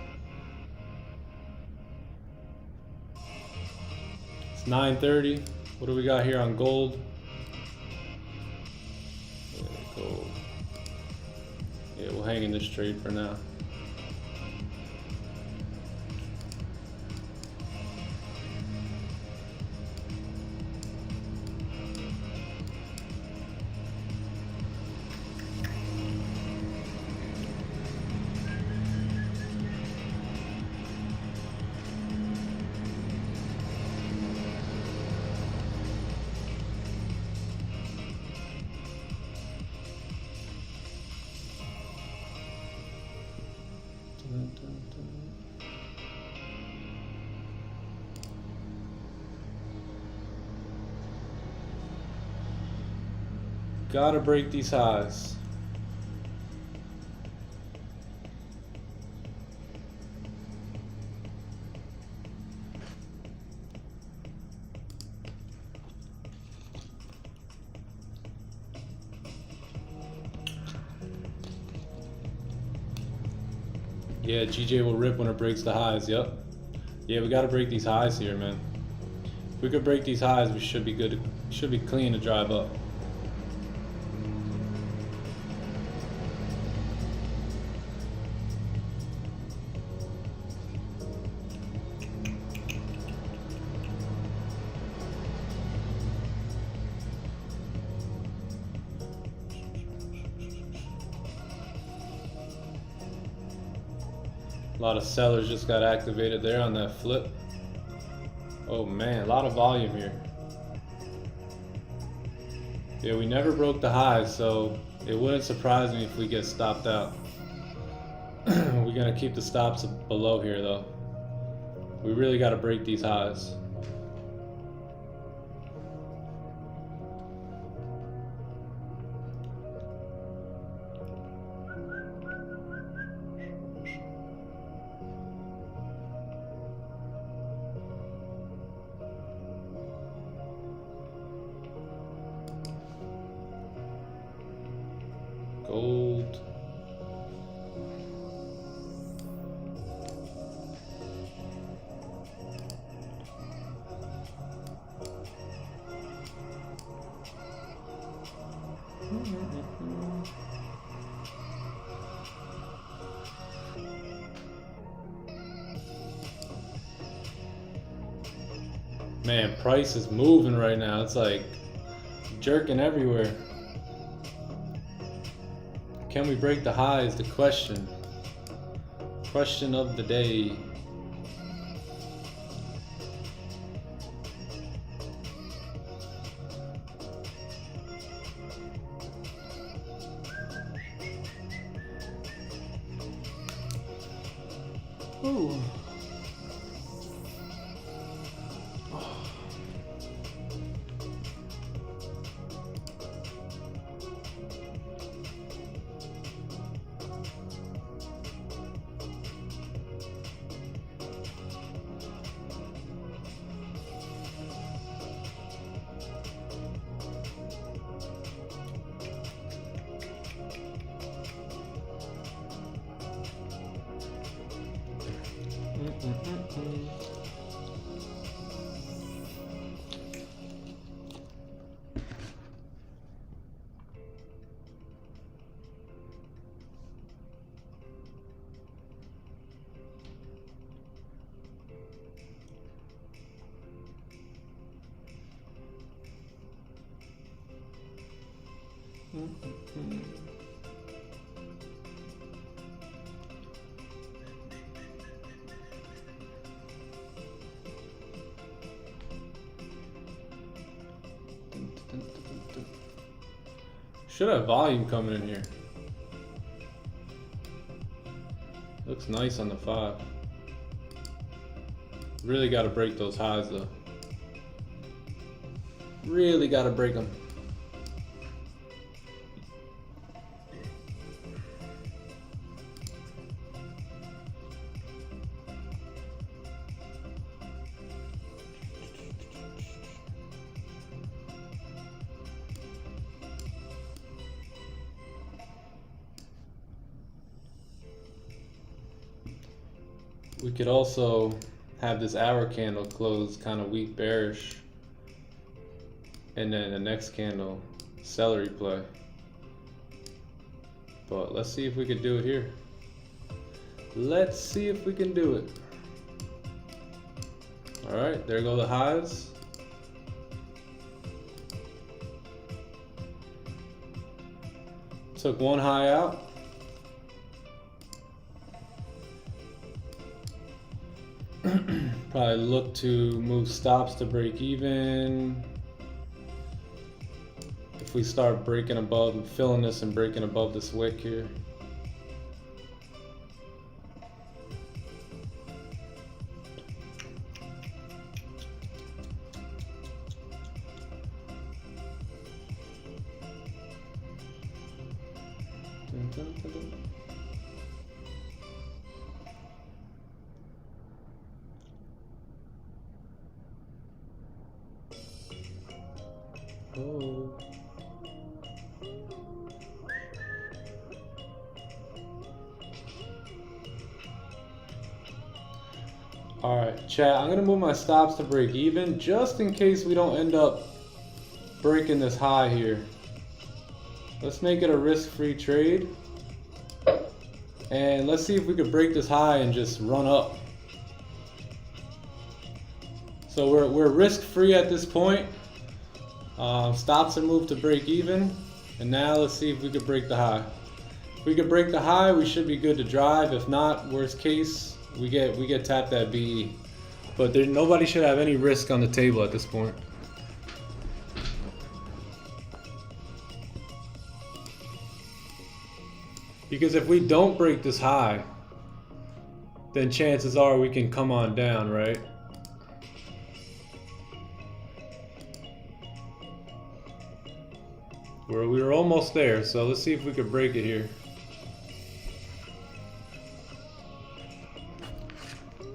It's 9:30. What do we got here on gold? Gold. Yeah, we'll hang in this trade for now. Gotta break these highs. Yeah, GJ will rip when it breaks the highs. Yep. Yeah, we gotta break these highs here, man. If we could break these highs, we should be good. Should be clean to drive up. A lot of sellers just got activated there on that flip. Oh man, a lot of volume here. Yeah, we never broke the highs, so it wouldn't surprise me if we get stopped out. We're gonna keep the stops below here though. We really gotta break these highs. Gold. Man, price is moving right now. It's like jerking everywhere. Can we break the high is the question. Question of the day. Ooh. Should have volume coming in here. Looks nice on the 5. Really got to break those highs though. Really got to break them. We could also have this hour candle close kind of weak bearish, and then the next candle celery play. But let's see if we could do it here. Let's see if we can do it. All right, there go the highs. Took one high out. Probably look to move stops to break even. If we start breaking above, filling this and breaking above this wick here. Dun, dun, dun, dun. Oh. All right, chat, I'm gonna move my stops to break even just in case we don't end up breaking this high here. Let's make it a risk-free trade. And let's see if we could break this high and just run up. So we're risk-free at this point. Stops are moved to break even, and now let's see if we could break the high. If we could break the high, we should be good to drive. If not, worst case, we get tapped at BE. But nobody should have any risk on the table at this point. Because if we don't break this high, then chances are we can come on down, right? We were almost there, so let's see if we could break it here.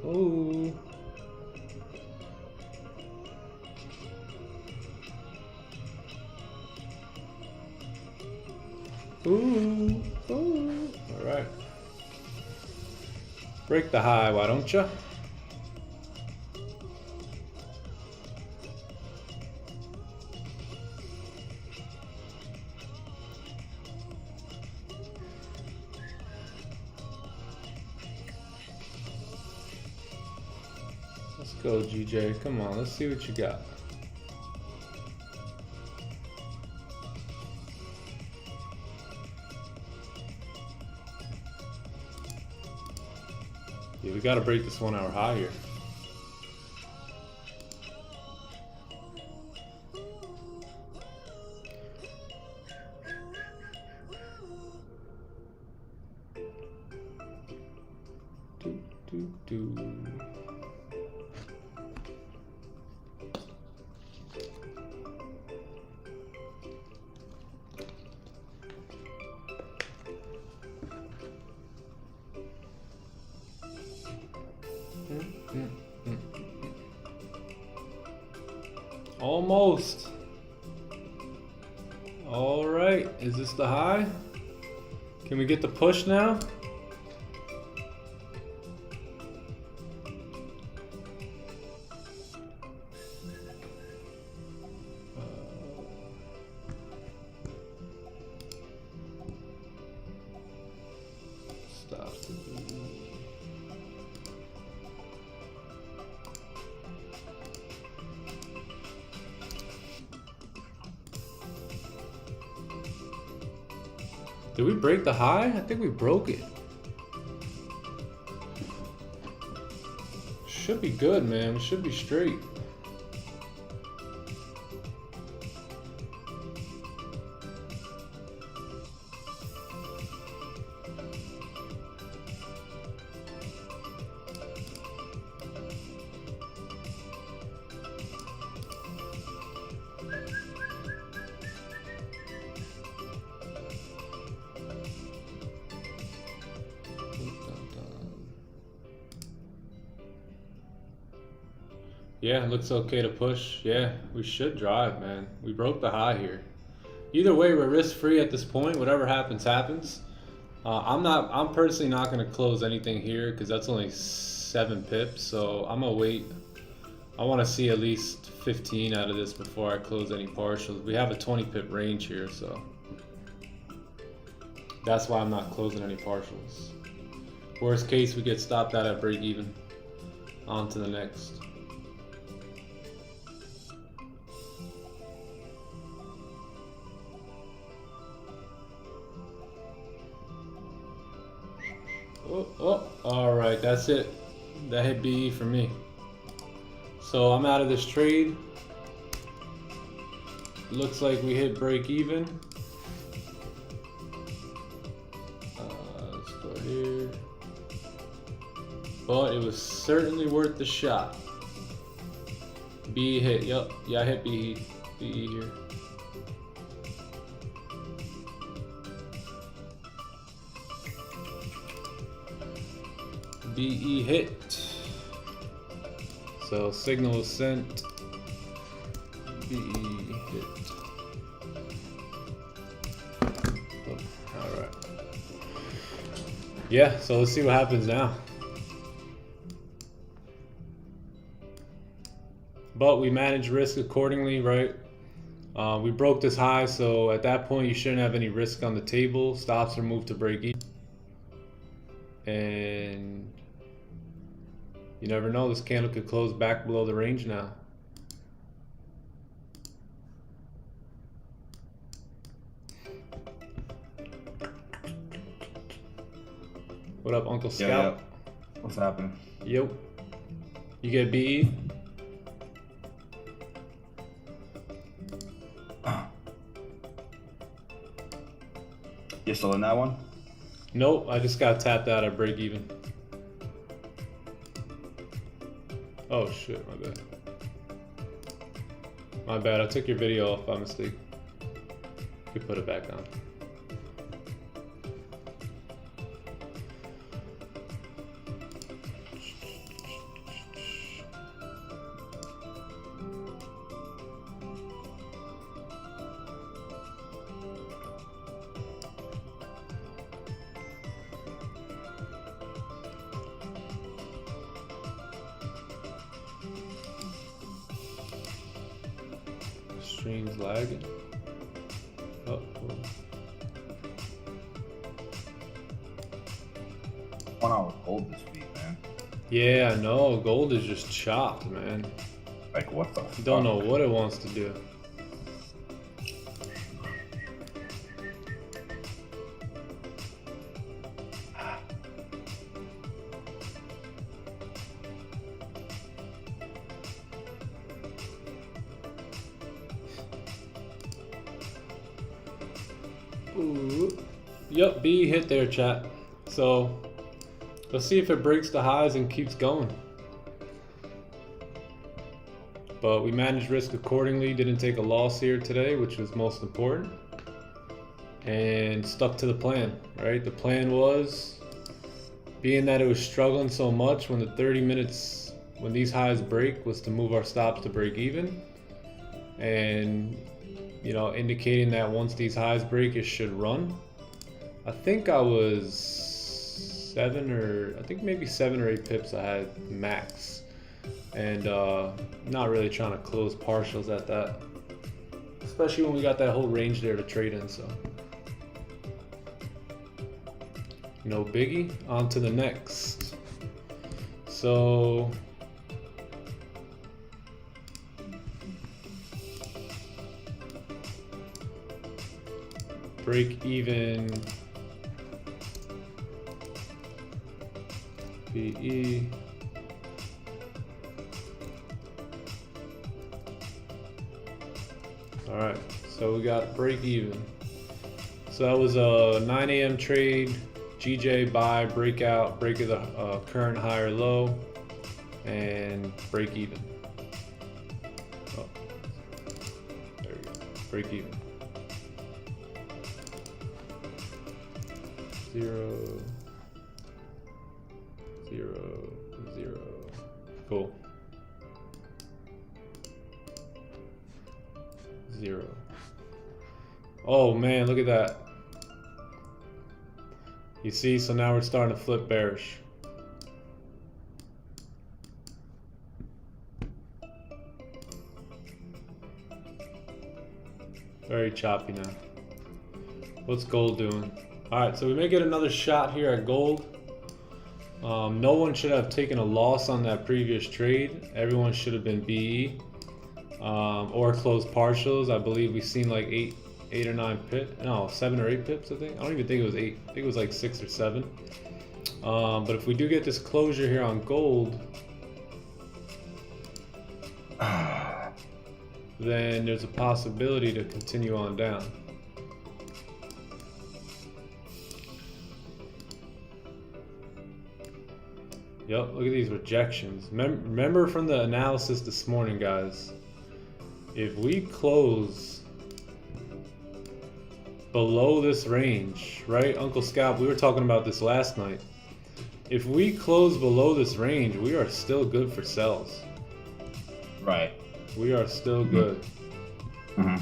Oh. Ooh. Ooh. All right. Break the high, why don't you? Go, GJ. Come on, let's see what you got. Yeah, we gotta break this 1 hour high here. Do. Almost. All right, is this the high? Can we get the push now? Stop. Did we break the high? I think we broke it. Should be good, man. We should be straight. Yeah, looks okay to push. Yeah, we should drive, man. We broke the high here. Either way, we're risk-free at this point. Whatever happens, happens. I'm personally not going to close anything here because that's only 7 pips. So I'm going to wait. I want to see at least 15 out of this before I close any partials. We have a 20 pip range here, so that's why I'm not closing any partials. Worst case, we get stopped out at break even. On to the next. Oh, all right, that's it. That hit BE for me. So I'm out of this trade. Looks like we hit break even. Let's go here. But it was certainly worth the shot. BE hit, yep. Yeah, I hit BE here. BE hit. So signal was sent. BE hit. Oh, all right. Yeah, so let's see what happens now. But we manage risk accordingly, right? We broke this high, so at that point you shouldn't have any risk on the table. Stops are moved to break even. And you never know, this candle could close back below the range now. What up, Uncle Scalp? Yeah. What's happening? Yo. You get BE? You still in that one? Nope, I just got tapped out at break even. Oh shit, my bad. My bad, I took your video off by mistake. You put it back on. Stream's lagging. Oh. 1 hour cold this week, man. Yeah, I know. Gold is just chopped, man. Like what the? Don't know fuck? what it wants to do. Ooh. Yep, B hit there, chat. So let's see if it breaks the highs and keeps going. But we managed risk accordingly, didn't take a loss here today, which was most important. And stuck to the plan, right? The plan was, being that it was struggling so much when the 30 minutes, when these highs break, was to move our stops to break even. And, you know, indicating that once these highs break, it should run. I think I was maybe 7 or 8 pips I had max. And not really trying to close partials at that, especially when we got that whole range there to trade in. So no biggie, on to the next. So break even PE. All right, so we got break even. So that was a 9 a.m. trade, GJ buy, breakout, break of the current high or low, and break even. Oh, there we go, break even. 0, 0, 0. Cool. 0. Oh man, look at that. You see, so now we're starting to flip bearish. Very choppy now. What's gold doing? Alright, so we may get another shot here at gold. No one should have taken a loss on that previous trade. Everyone should have been BE. Or closed partials. I believe we've seen like 8 or 9 pips. No, 7 or 8 pips, I think. I don't even think it was 8. I think it was like 6 or 7. But if we do get this closure here on gold, then there's a possibility to continue on down. Yep, look at these rejections. Remember from the analysis this morning, guys, if we close below this range, right, Uncle Scalp, we were talking about this last night. If we close below this range, we are still good for sells. Right. We are still good. Mm-hmm.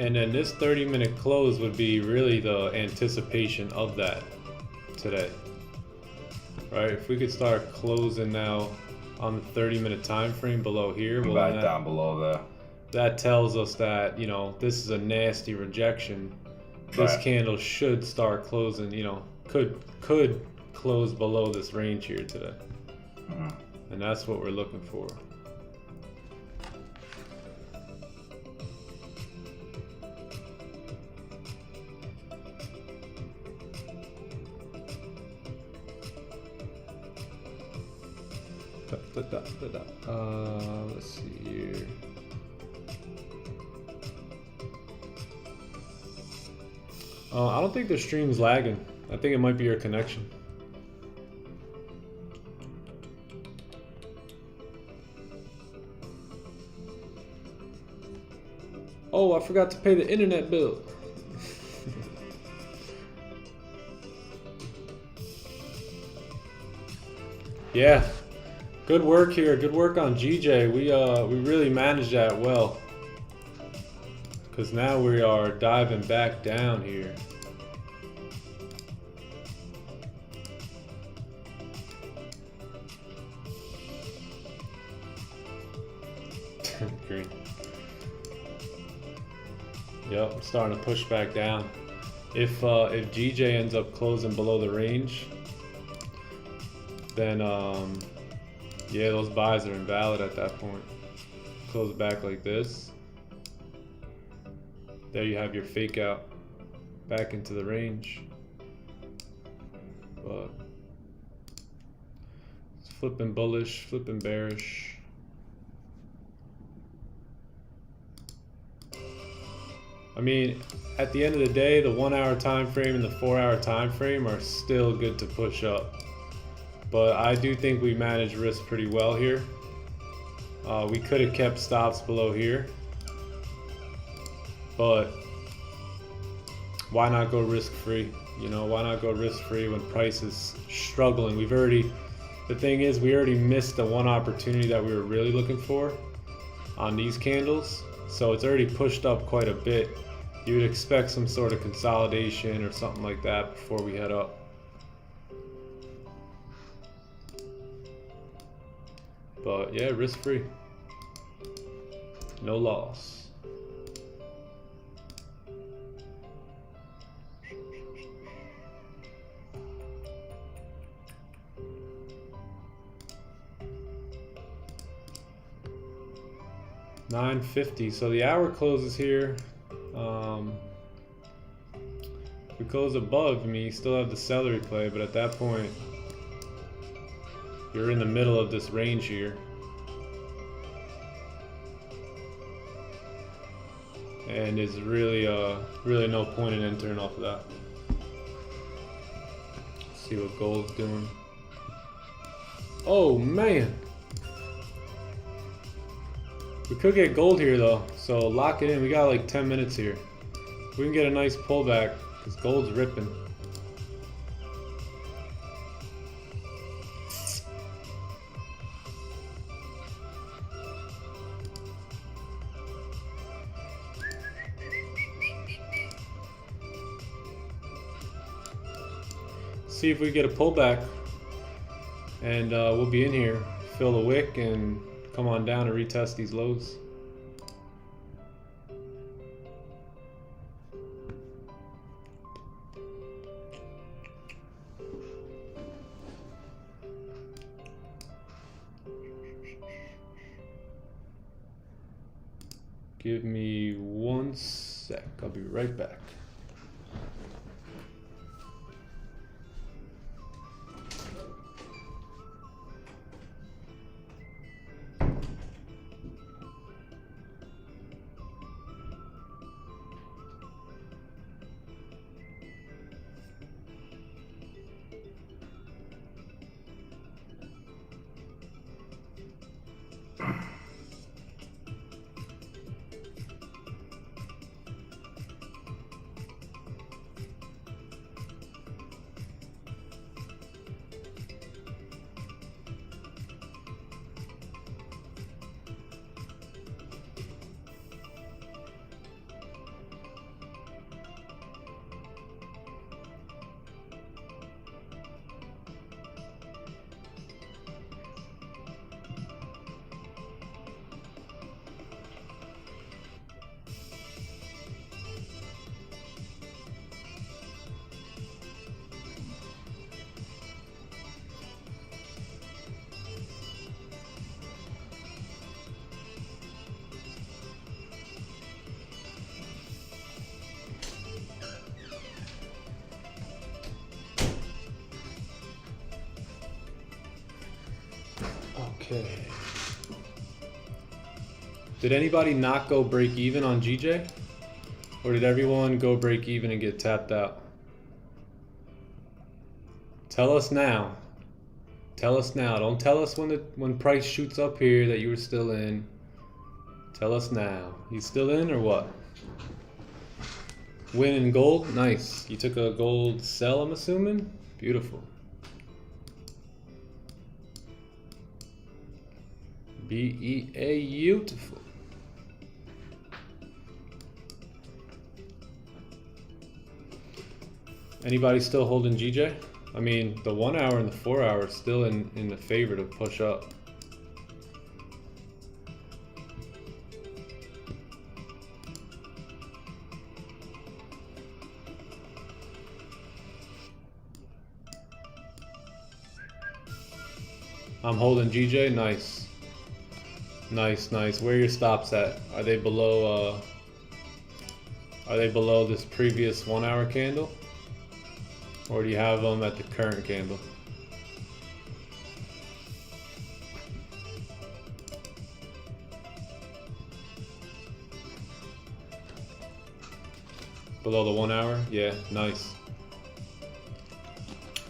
And then this 30-minute close would be really the anticipation of that today. Right? If we could start closing now on the 30-minute time frame below here, well, Back down below there. That tells us that, you know, this is a nasty rejection. This Right. candle should start closing, you know, could close below this range here today. Mm-hmm. And that's what we're looking for. Let's see here. I don't think the stream's lagging. I think it might be your connection. Oh, I forgot to pay the internet bill. Yeah. Good work here. Good work on GJ. We really managed that well. Because now we are diving back down here. Yep, I'm starting to push back down. If GJ ends up closing below the range, then yeah, those buys are invalid at that point. Close back like this. There you have your fake out back into the range. But it's flipping bullish, flipping bearish. I mean, at the end of the day, the 1 hour time frame and the 4 hour time frame are still good to push up. But I do think we managed risk pretty well here. We could have kept stops below here, but why not go risk free? You know, why not go risk free when price is struggling? The thing is, we already missed the one opportunity that we were really looking for on these candles. So it's already pushed up quite a bit. You would expect some sort of consolidation or something like that before we head up. But yeah, risk free. No loss. $9.50. So the hour closes here. If we close above, I mean, you still have the celery play, but at that point, you're in the middle of this range here. And there's really no point in entering off of that. Let's see what gold's doing. Oh man! We could get gold here though, so lock it in. We got like 10 minutes here. We can get a nice pullback because gold's ripping. See if we get a pullback, and we'll be in here, fill the wick, and come on down and retest these lows. Give me 1 sec. I'll be right back. Okay. Did anybody not go break even on GJ? Or did everyone go break even and get tapped out? Tell us now. Tell us now. Don't tell us when price shoots up here that you were still in. Tell us now. You still in or what? Win in gold? Nice. You took a gold sell, I'm assuming? Beautiful. Beautiful. Anybody still holding GJ? I mean, the 1 hour and the 4 hour is still in the favor to push up. I'm holding GJ. Nice. Nice, nice. Where are your stops at? Are they below this previous 1 hour candle? Or do you have them at the current candle? Below the 1 hour? Yeah, nice.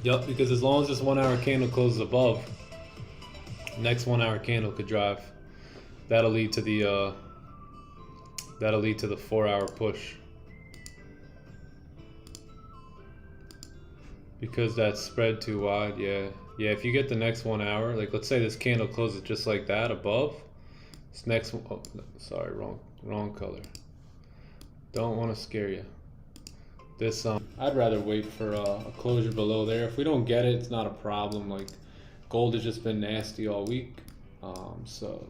Yup, because as long as this 1 hour candle closes above, next 1 hour candle could drive. That'll lead to the 4 hour push. Because that's spread too wide, yeah. Yeah, if you get the next 1 hour, like let's say this candle closes just like that above, this next one, oh, sorry, wrong color. Don't want to scare you. This, I'd rather wait for a closure below there. If we don't get it, it's not a problem. Like, gold has just been nasty all week, so.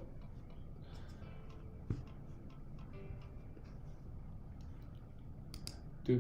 Do.